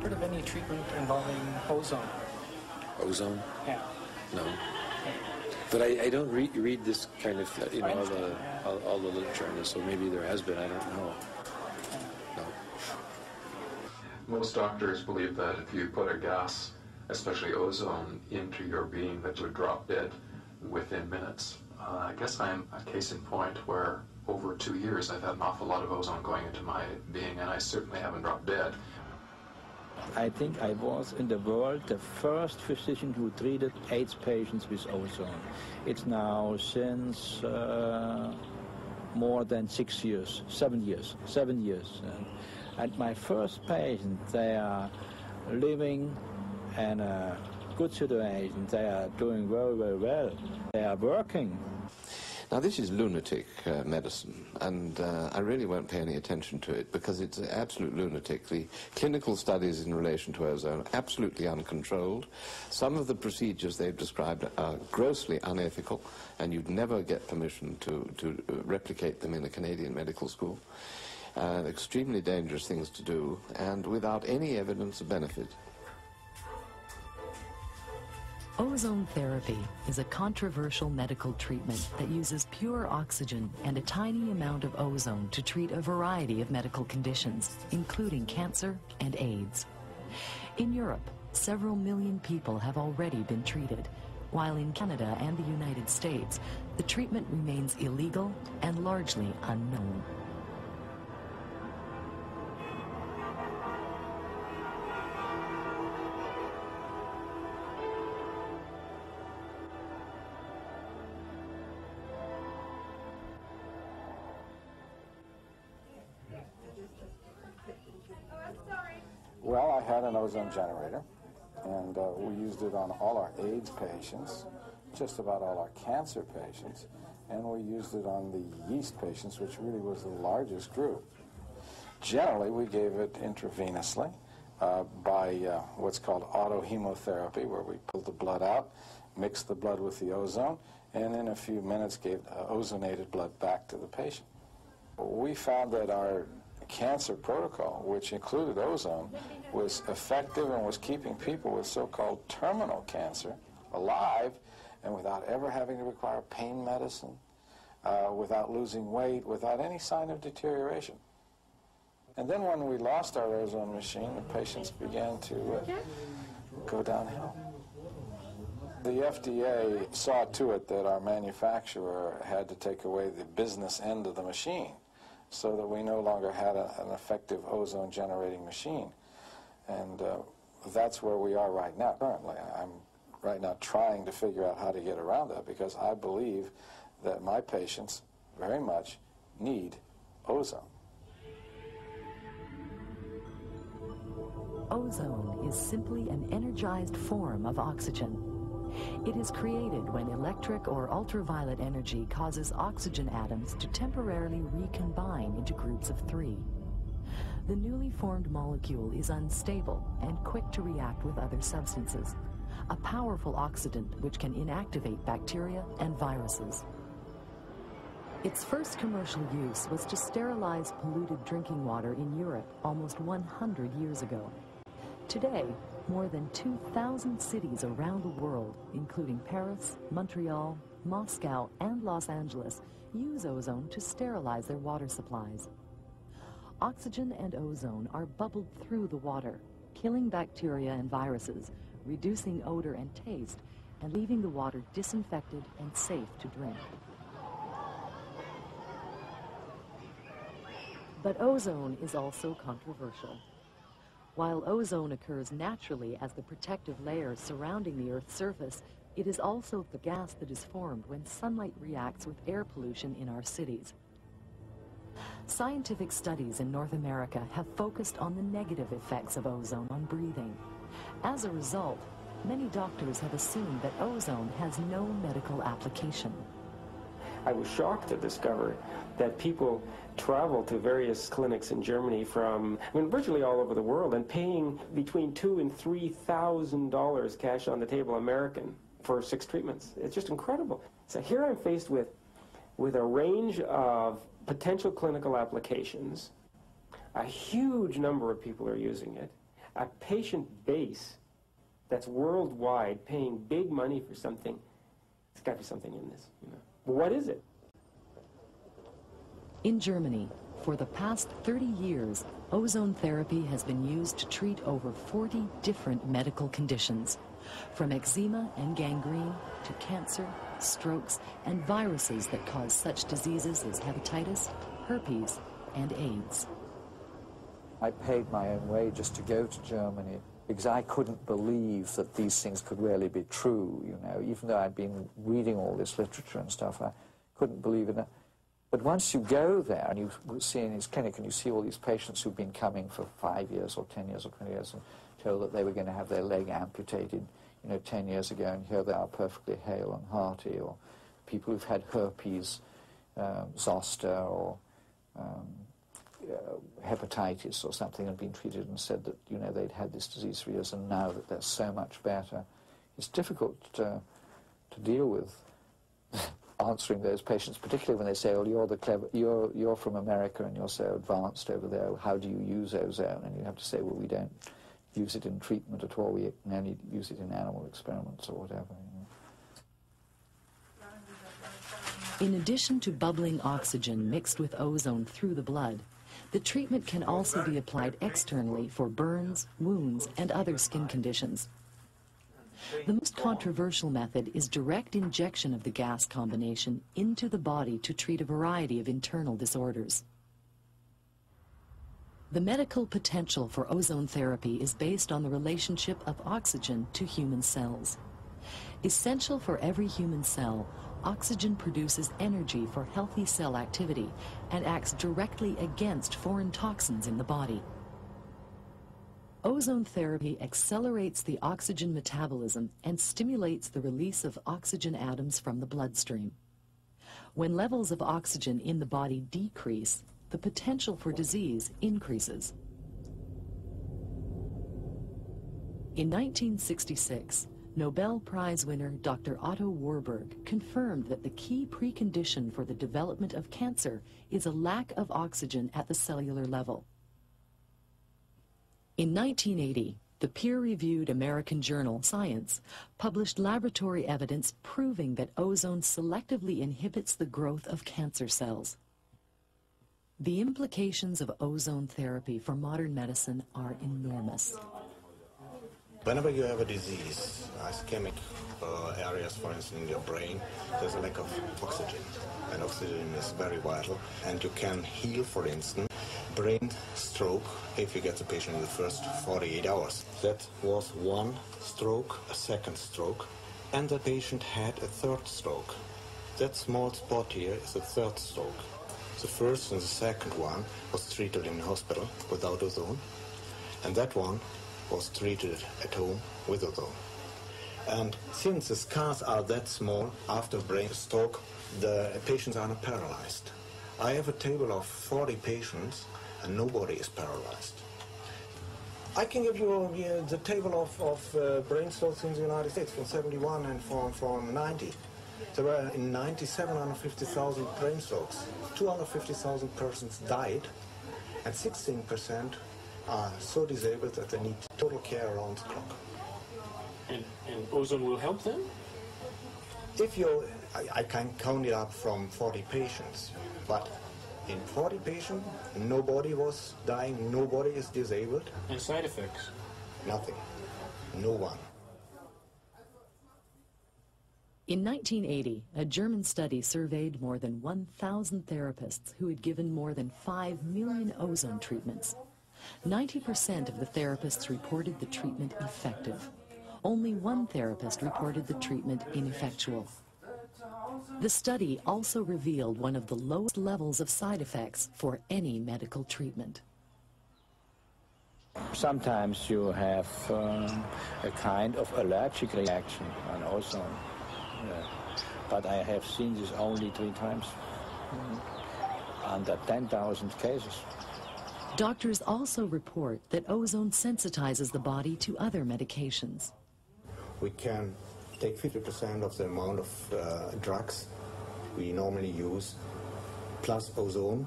Heard of any treatment involving ozone? Ozone? Yeah. No. But I don't read this kind of, you know, all the literature on this, so maybe there has been, I don't know. No. Most doctors believe that if you put a gas, especially ozone, into your being, that you would drop dead within minutes. I guess I'm a case in point where over 2 years I've had an awful lot of ozone going into my being, and I certainly haven't dropped dead. I think I was in the world the first physician who treated AIDS patients with ozone. It's now since more than 6 years, 7 years. And my first patient, they are living in a good situation. They are doing very, very well. They are working. Now, this is lunatic medicine, and I really won't pay any attention to it because it's absolute lunatic. The clinical studies in relation to ozone are absolutely uncontrolled. Some of the procedures they've described are grossly unethical, and you'd never get permission to replicate them in a Canadian medical school. Extremely dangerous things to do, and without any evidence of benefit. Ozone therapy is a controversial medical treatment that uses pure oxygen and a tiny amount of ozone to treat a variety of medical conditions, including cancer and AIDS. In Europe, several million people have already been treated, while in Canada and the United States, the treatment remains illegal and largely unknown. Well, I had an ozone generator, and we used it on all our AIDS patients, just about all our cancer patients, and we used it on the yeast patients, which really was the largest group. Generally, we gave it intravenously by what's called autohemotherapy, where we pulled the blood out, mixed the blood with the ozone, and in a few minutes gave ozonated blood back to the patient. We found that our cancer protocol, which included ozone, was effective and was keeping people with so-called terminal cancer alive and without ever having to require pain medicine, without losing weight, without any sign of deterioration. And then when we lost our ozone machine, the patients began to go downhill. The FDA saw to it that our manufacturer had to take away the business end of the machine, so that we no longer had an effective ozone generating machine. And that's where we are right now. Currently, I'm right now trying to figure out how to get around that, because I believe that my patients very much need ozone. Ozone is simply an energized form of oxygen. It is created when electric or ultraviolet energy causes oxygen atoms to temporarily recombine into groups of 3. The newly formed molecule is unstable and quick to react with other substances, a powerful oxidant which can inactivate bacteria and viruses. Its first commercial use was to sterilize polluted drinking water in Europe almost 100 years ago. Today, more than 2,000 cities around the world, including Paris, Montreal, Moscow, and Los Angeles, use ozone to sterilize their water supplies. Oxygen and ozone are bubbled through the water, killing bacteria and viruses, reducing odor and taste, and leaving the water disinfected and safe to drink. But ozone is also controversial. While ozone occurs naturally as the protective layer surrounding the Earth's surface, it is also the gas that is formed when sunlight reacts with air pollution in our cities. Scientific studies in North America have focused on the negative effects of ozone on breathing. As a result, many doctors have assumed that ozone has no medical application. I was shocked to discover that people travel to various clinics in Germany from, virtually all over the world, and paying between $2,000 and $3,000 cash on the table American for 6 treatments. It's just incredible. So here I'm faced with a range of potential clinical applications. A huge number of people are using it. A patient base that's worldwide paying big money for something. There's got to be something in this. What is it? In Germany, for the past 30 years, ozone therapy has been used to treat over 40 different medical conditions, from eczema and gangrene to cancer, strokes, and viruses that cause such diseases as hepatitis, herpes, and AIDS. I paid my own way just to go to Germany because I couldn't believe that these things could really be true, even though I'd been reading all this literature and stuff, I couldn't believe it. But once you go there and you see in his clinic and you see all these patients who've been coming for 5 years or 10 years or 20 years and told that they were going to have their leg amputated, 10 years ago, and here they are perfectly hale and hearty, or people who've had herpes, zoster, or hepatitis or something and been treated and said that, they'd had this disease for years and now that they're so much better. It's difficult to deal with answering those patients, particularly when they say, "Oh, you're the clever, you're from America and you're so advanced over there. How do you use ozone?" And you have to say, "Well, we don't use it in treatment at all. We can only use it in animal experiments or whatever. In addition to bubbling oxygen mixed with ozone through the blood, the treatment can also be applied externally for burns, wounds, and other skin conditions. The most controversial method is direct injection of the gas combination into the body to treat a variety of internal disorders. The medical potential for ozone therapy is based on the relationship of oxygen to human cells. Essential for every human cell, oxygen produces energy for healthy cell activity and acts directly against foreign toxins in the body. Ozone therapy accelerates the oxygen metabolism and stimulates the release of oxygen atoms from the bloodstream. When levels of oxygen in the body decrease, the potential for disease increases. In 1966, Nobel Prize winner Dr. Otto Warburg confirmed that the key precondition for the development of cancer is a lack of oxygen at the cellular level. In 1980, the peer-reviewed American journal Science published laboratory evidence proving that ozone selectively inhibits the growth of cancer cells. The implications of ozone therapy for modern medicine are enormous. Whenever you have a disease, ischemic areas, for instance, in your brain, there's a lack of oxygen. And oxygen is very vital. And you can heal, for instance, brain stroke if you get the patient in the first 48 hours. That was one stroke, a second stroke, and the patient had a third stroke. That small spot here is a third stroke. The first and the second one was treated in the hospital without ozone, and that one was treated at home with ozone. And since the scars are that small after brain stroke, the patients are not paralyzed. I have a table of 40 patients and nobody is paralyzed. I can give you the table of brain strokes in the United States from 71 and from 90. There were in 90, 750,000 brain strokes. 250,000 persons died, and 16% are so disabled that they need total care around the clock. And ozone will help them? If you, I can count it up from 40 patients, but in 40 patients, nobody was dying, nobody is disabled. And side effects? Nothing. No one. In 1980, a German study surveyed more than 1,000 therapists who had given more than 5 million ozone treatments. 90% of the therapists reported the treatment effective. Only one therapist reported the treatment ineffectual. The study also revealed one of the lowest levels of side effects for any medical treatment. Sometimes you have a kind of allergic reaction on ozone. But I have seen this only 3 times under 10,000 cases. Doctors also report that ozone sensitizes the body to other medications. We can take 50% of the amount of drugs we normally use, plus ozone,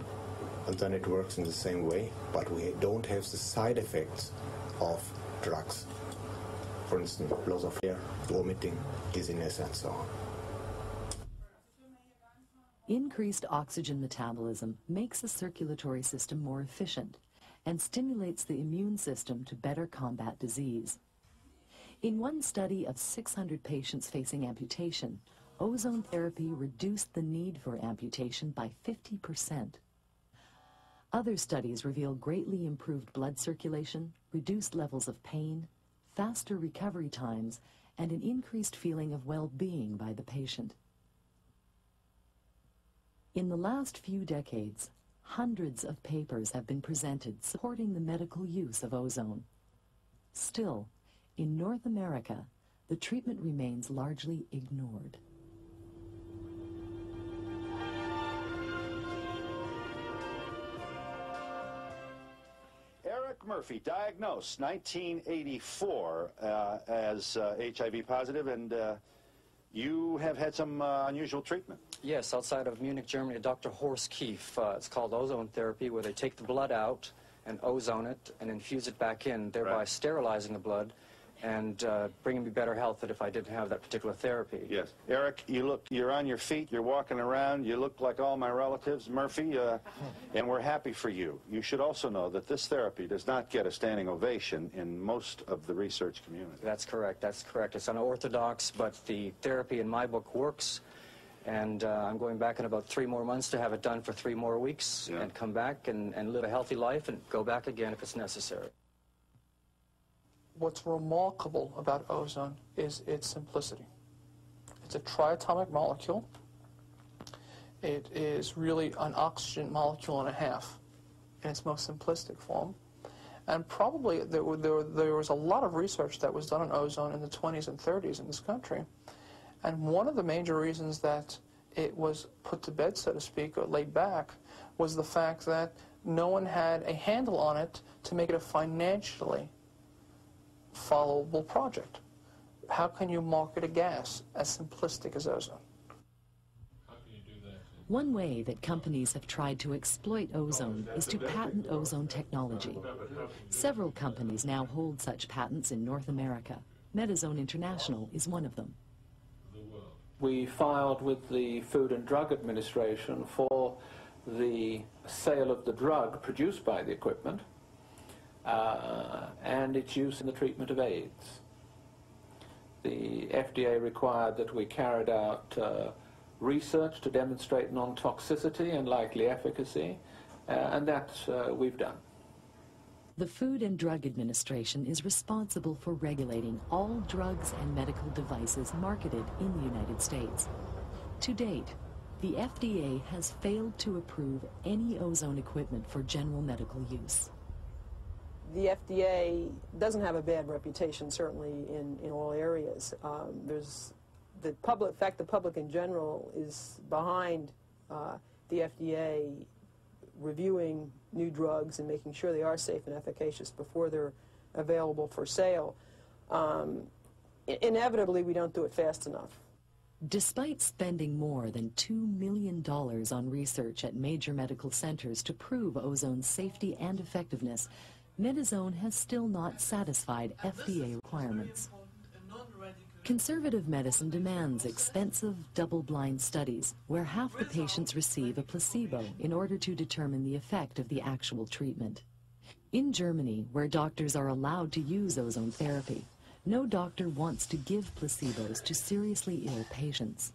and then it works in the same way, but we don't have the side effects of drugs. For instance, loss of hair, vomiting, dizziness, and so on. Increased oxygen metabolism makes the circulatory system more efficient and stimulates the immune system to better combat disease. In one study of 600 patients facing amputation, ozone therapy reduced the need for amputation by 50%. Other studies reveal greatly improved blood circulation, reduced levels of pain, faster recovery times, and an increased feeling of well-being by the patient. In the last few decades, hundreds of papers have been presented supporting the medical use of ozone. Still, in North America, the treatment remains largely ignored. Eric Murphy, diagnosed 1984 as HIV positive, and you have had some unusual treatment. Yes, outside of Munich, Germany, Dr. Horst Kief. It's called ozone therapy, where they take the blood out and ozone it and infuse it back in, thereby sterilizing the blood and bringing me better health than if I didn't have that particular therapy. Yes. Eric, you're on your feet, you're walking around, you look like all my relatives, Murphy, and we're happy for you. You should also know that this therapy does not get a standing ovation in most of the research community. That's correct, that's correct. It's unorthodox, but the therapy in my book works, and I'm going back in about 3 more months to have it done for 3 more weeks and come back and live a healthy life and go back again if it's necessary. What's remarkable about ozone is its simplicity. It's a triatomic molecule. It is really an oxygen molecule and a half in its most simplistic form. And probably there was a lot of research that was done on ozone in the 20s and 30s in this country. And one of the major reasons that it was put to bed, so to speak, or laid back, was the fact that no one had a handle on it to make it a financially followable project. How can you market a gas as simplistic as ozone? One way that companies have tried to exploit ozone is to patent ozone technology. Several companies now hold such patents in North America. Medizone International is one of them. We filed with the Food and Drug Administration for the sale of the drug produced by the equipment and its use in the treatment of AIDS. The FDA required that we carried out research to demonstrate non-toxicity and likely efficacy, and that we've done. The Food and Drug Administration is responsible for regulating all drugs and medical devices marketed in the United States. To date, the FDA has failed to approve any ozone equipment for general medical use. The FDA doesn't have a bad reputation, certainly in all areas. There's the public, in fact, the public in general is behind the FDA reviewing new drugs and making sure they are safe and efficacious before they're available for sale. Inevitably, we don't do it fast enough. Despite spending more than $2 million on research at major medical centers to prove ozone's safety and effectiveness, Medizone has still not satisfied FDA requirements. Conservative medicine demands expensive double-blind studies where half the patients receive a placebo in order to determine the effect of the actual treatment. In Germany, where doctors are allowed to use ozone therapy, no doctor wants to give placebos to seriously ill patients.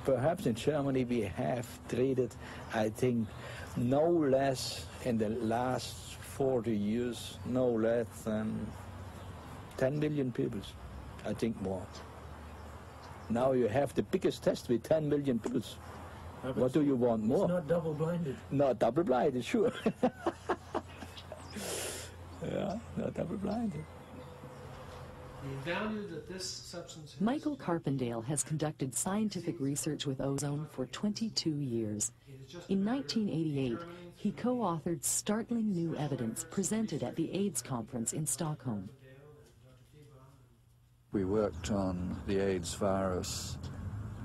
Perhaps in Germany we have treated, I think, no less in the last 40 years, no less than 10 million people. I think more. Now you have the biggest test with 10 million people. What do you want more? It's not double-blinded. Not double-blinded, sure. Yeah, not double-blinded. The value that this substance has. Michael Carpendale has conducted scientific research with ozone for 22 years. In 1988, he co-authored startling new evidence presented at the AIDS conference in Stockholm. We worked on the AIDS virus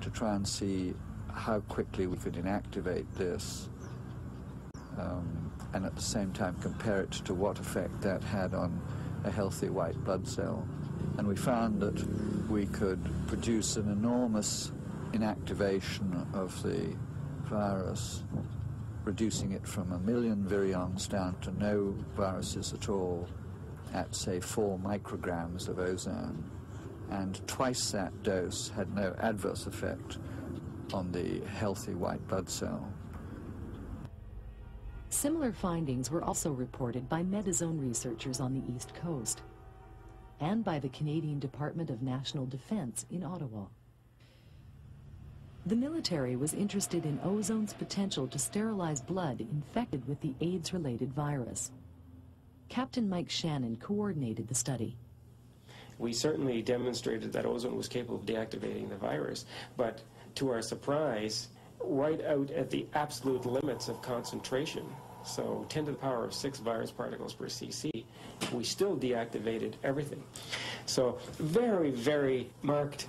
to try and see how quickly we could inactivate this and at the same time compare it to what effect that had on a healthy white blood cell. And we found that we could produce an enormous inactivation of the virus, reducing it from 1 million virions down to no viruses at all at, say, 4 micrograms of ozone. And twice that dose had no adverse effect on the healthy white blood cell. Similar findings were also reported by Medizone researchers on the East Coast and by the Canadian Department of National Defence in Ottawa. The military was interested in ozone's potential to sterilize blood infected with the AIDS-related virus. Captain Mike Shannon coordinated the study. We certainly demonstrated that ozone was capable of deactivating the virus, but to our surprise, right out at the absolute limits of concentration, so 10 to the power of 6 virus particles per cc, we still deactivated everything. So very, very marked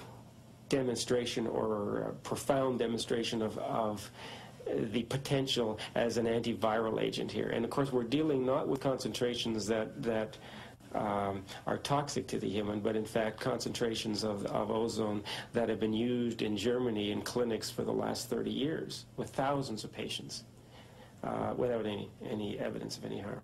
demonstration or profound demonstration of the potential as an antiviral agent here. And of course, we're dealing not with concentrations that are toxic to the human, but in fact concentrations of ozone that have been used in Germany in clinics for the last 30 years with thousands of patients without any evidence of any harm.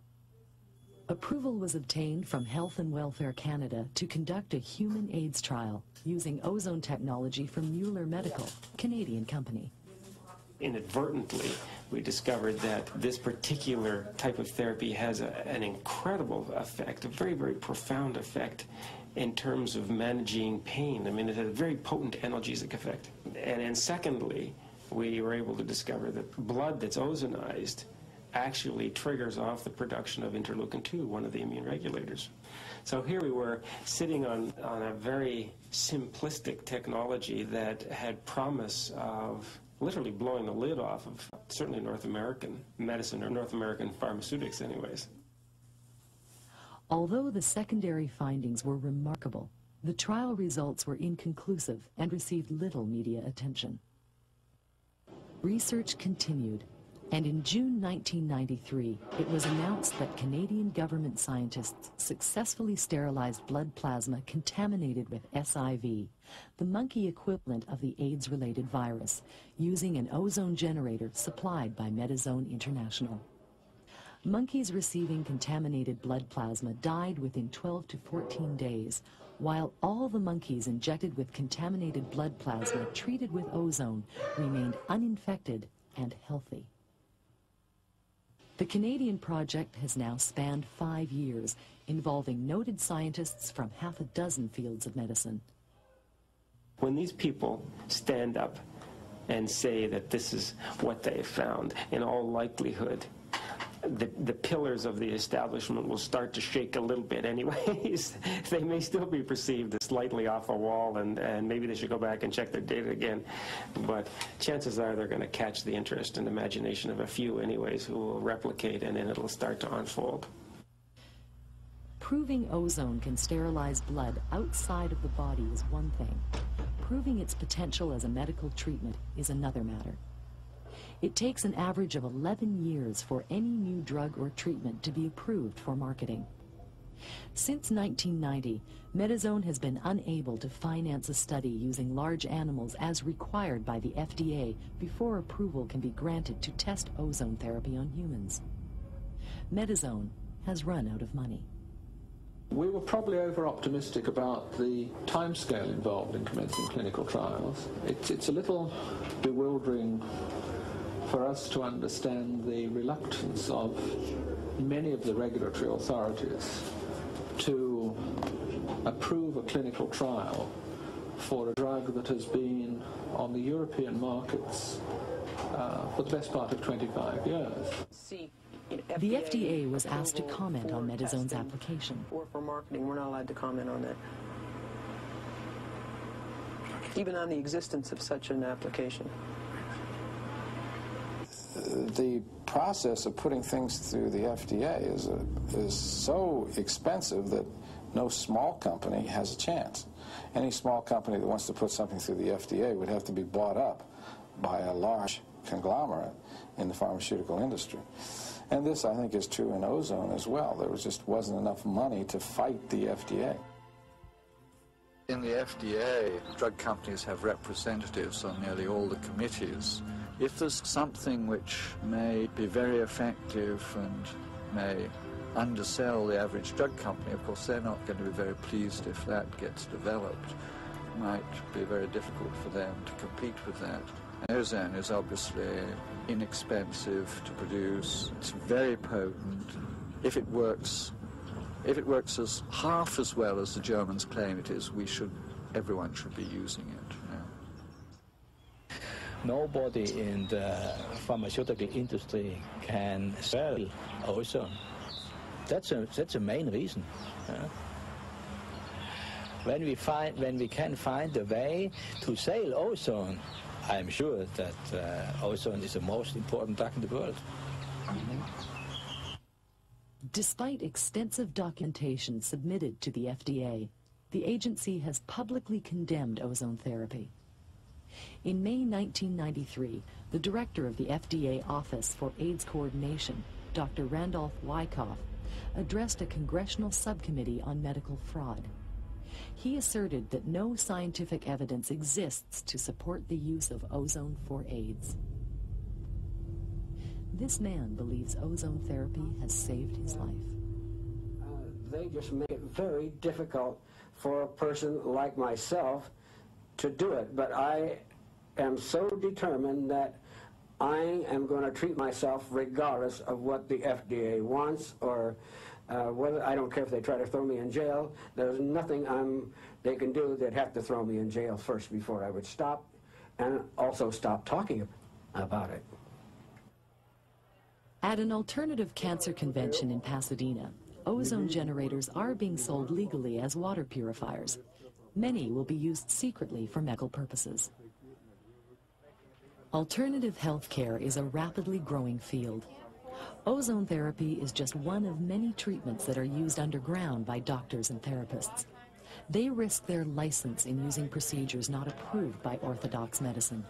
Approval was obtained from Health and Welfare Canada to conduct a human AIDS trial using ozone technology from Mueller Medical, Canadian company. Inadvertently, we discovered that this particular type of therapy has an incredible effect, a very, very profound effect in terms of managing pain. I mean, it has a very potent analgesic effect. And then secondly, we were able to discover that blood that's ozonized actually triggers off the production of interleukin-2, one of the immune regulators. So here we were sitting on a very simplistic technology that had promise of literally blowing the lid off of certainly North American medicine, or North American pharmaceutics anyways. Although the secondary findings were remarkable, the trial results were inconclusive and received little media attention. Research continued, and in June 1993, it was announced that Canadian government scientists successfully sterilized blood plasma contaminated with SIV, the monkey equivalent of the AIDS-related virus, using an ozone generator supplied by Medizone International. Monkeys receiving contaminated blood plasma died within 12 to 14 days, while all the monkeys injected with contaminated blood plasma treated with ozone remained uninfected and healthy. The Canadian project has now spanned 5 years, involving noted scientists from half a dozen fields of medicine. When these people stand up and say that this is what they found, in all likelihood, the pillars of the establishment will start to shake a little bit anyways. They may still be perceived as slightly off the wall, and maybe they should go back and check their data again. But chances are they're going to catch the interest and imagination of a few anyways who will replicate, and then it'll start to unfold. Proving ozone can sterilize blood outside of the body is one thing. Proving its potential as a medical treatment is another matter. It takes an average of 11 years for any new drug or treatment to be approved for marketing. Since 1990, Medizone has been unable to finance a study using large animals as required by the FDA before approval can be granted to test ozone therapy on humans. Medizone has run out of money. We were probably over-optimistic about the timescale involved in commencing clinical trials. It's a little bewildering for us to understand the reluctance of many of the regulatory authorities to approve a clinical trial for a drug that has been on the European markets for the best part of 25 years. The FDA was asked to comment on Medizone's application. Or for marketing, we're not allowed to comment on that. Even on the existence of such an application. The process of putting things through the FDA is so expensive that no small company has a chance. Any small company that wants to put something through the FDA would have to be bought up by a large conglomerate in the pharmaceutical industry. And this, I think, is true in ozone as well. There just wasn't enough money to fight the FDA. In the FDA, drug companies have representatives on nearly all the committees. If there's something which may be very effective and may undersell the average drug company, of course they're not going to be very pleased if that gets developed. It might be very difficult for them to compete with that. Ozone is obviously inexpensive to produce. It's very potent. If it works as half as well as the Germans claim it is, everyone should be using it. Nobody in the pharmaceutical industry can sell ozone. That's a main reason. When we can find a way to sell ozone, I'm sure that ozone is the most important drug in the world. Despite extensive documentation submitted to the FDA, the agency has publicly condemned ozone therapy. In May 1993, the director of the FDA Office for AIDS Coordination, Dr. Randolph Wyckoff, addressed a congressional subcommittee on medical fraud. He asserted that no scientific evidence exists to support the use of ozone for AIDS. This man believes ozone therapy has saved his life. They just make it very difficult for a person like myself to do it, but I am so determined that I am going to treat myself regardless of what the FDA wants, or whether, I don't care if they try to throw me in jail. There's nothing they can do. They'd have to throw me in jail first before I would stop, and also stop talking about it. At an alternative cancer convention in Pasadena, ozone generators are being sold legally as water purifiers. Many will be used secretly for medical purposes. Alternative health care is a rapidly growing field. Ozone therapy is just one of many treatments that are used underground by doctors and therapists. They risk their license in using procedures not approved by orthodox medicine.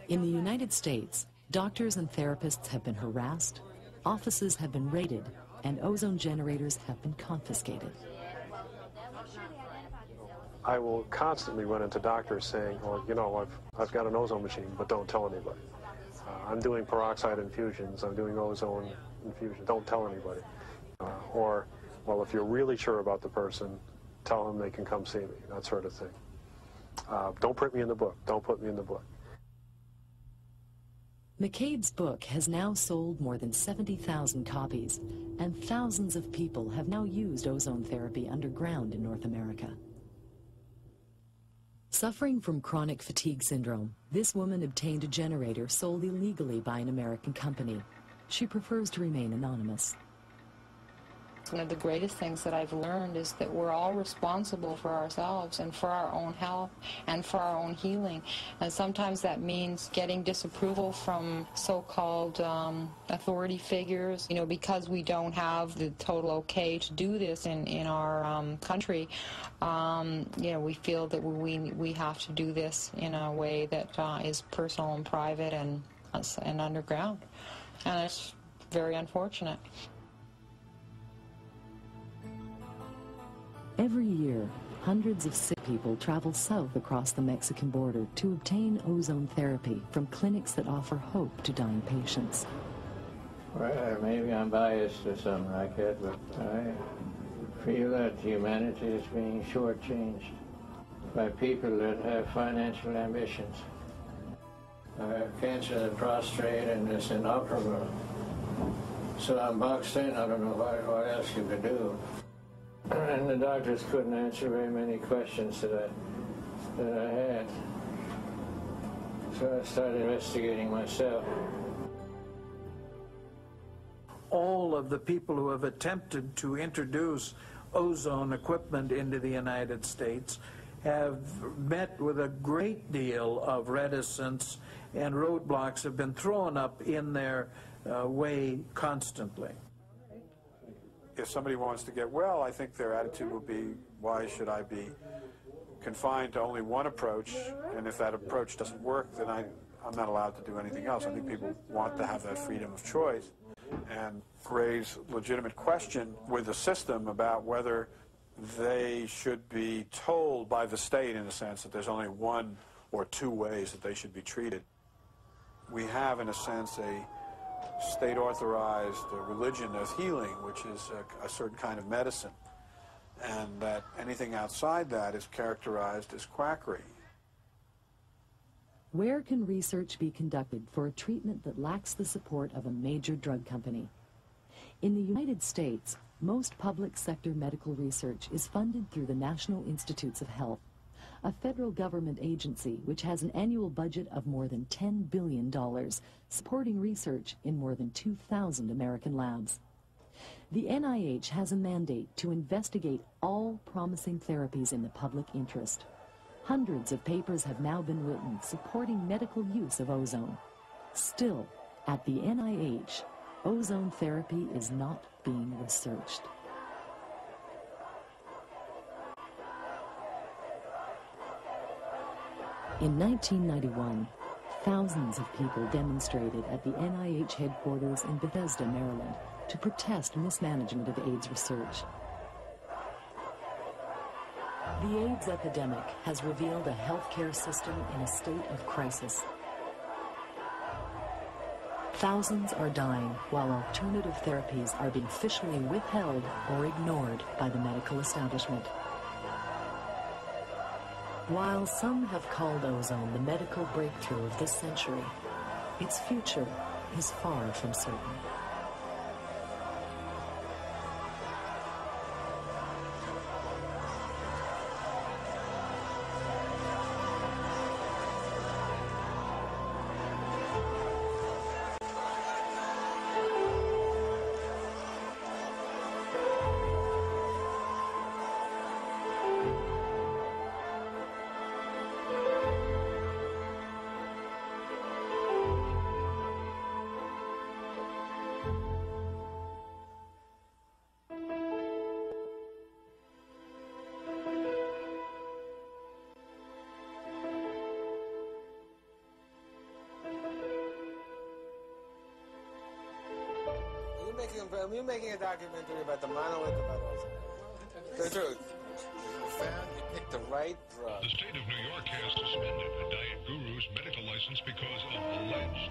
In the United States, doctors and therapists have been harassed, offices have been raided, and ozone generators have been confiscated. I will constantly run into doctors saying, well, you know, I've got an ozone machine, but don't tell anybody. I'm doing peroxide infusions, I'm doing ozone infusion, don't tell anybody. Or, well, if you're really sure about the person, tell them they can come see me, that sort of thing. Don't put me in the book, don't put me in the book. McCabe's book has now sold more than 70,000 copies, and thousands of people have now used ozone therapy underground in North America. Suffering from chronic fatigue syndrome, this woman obtained a generator sold illegally by an American company. She prefers to remain anonymous. One of the greatest things that I've learned is that we're all responsible for ourselves and for our own health and for our own healing. And sometimes that means getting disapproval from so-called authority figures, you know, because we don't have the total okay to do this in our country. You know, we feel that we have to do this in a way that is personal and private and underground. And it's very unfortunate. Every year, hundreds of sick people travel south across the Mexican border to obtain ozone therapy from clinics that offer hope to dying patients. Well, maybe I'm biased or something like that, but I feel that humanity is being shortchanged by people that have financial ambitions. I have cancer of the prostate and it's inoperable. So I'm boxed in. I don't know what else you could do. And the doctors couldn't answer very many questions that I had. So I started investigating myself. All of the people who have attempted to introduce ozone equipment into the United States have met with a great deal of reticence, and roadblocks have been thrown up in their way constantly. If somebody wants to get well, I think their attitude will be, why should I be confined to only one approach? And if that approach doesn't work, then I'm not allowed to do anything else. I think people want to have that freedom of choice and raise legitimate question with the system about whether they should be told by the state, in a sense, that there's only one or two ways that they should be treated. We have, in a sense, a state-authorized religion of healing, which is a certain kind of medicine, and that anything outside that is characterized as quackery. Where can research be conducted for a treatment that lacks the support of a major drug company? In the United States, most public sector medical research is funded through the National Institutes of Health, a federal government agency which has an annual budget of more than $10 billion, supporting research in more than 2,000 American labs. The NIH has a mandate to investigate all promising therapies in the public interest. Hundreds of papers have now been written supporting medical use of ozone. Still, at the NIH, ozone therapy is not being researched. In 1991, thousands of people demonstrated at the NIH headquarters in Bethesda, Maryland, to protest mismanagement of AIDS research. The AIDS epidemic has revealed a healthcare system in a state of crisis. Thousands are dying while alternative therapies are being officially withheld or ignored by the medical establishment. While some have called ozone the medical breakthrough of this century, its future is far from certain. You're making a documentary about the monolith about ozone. The truth. You picked the right drug. The state of New York has suspended a diet guru's medical license because of alleged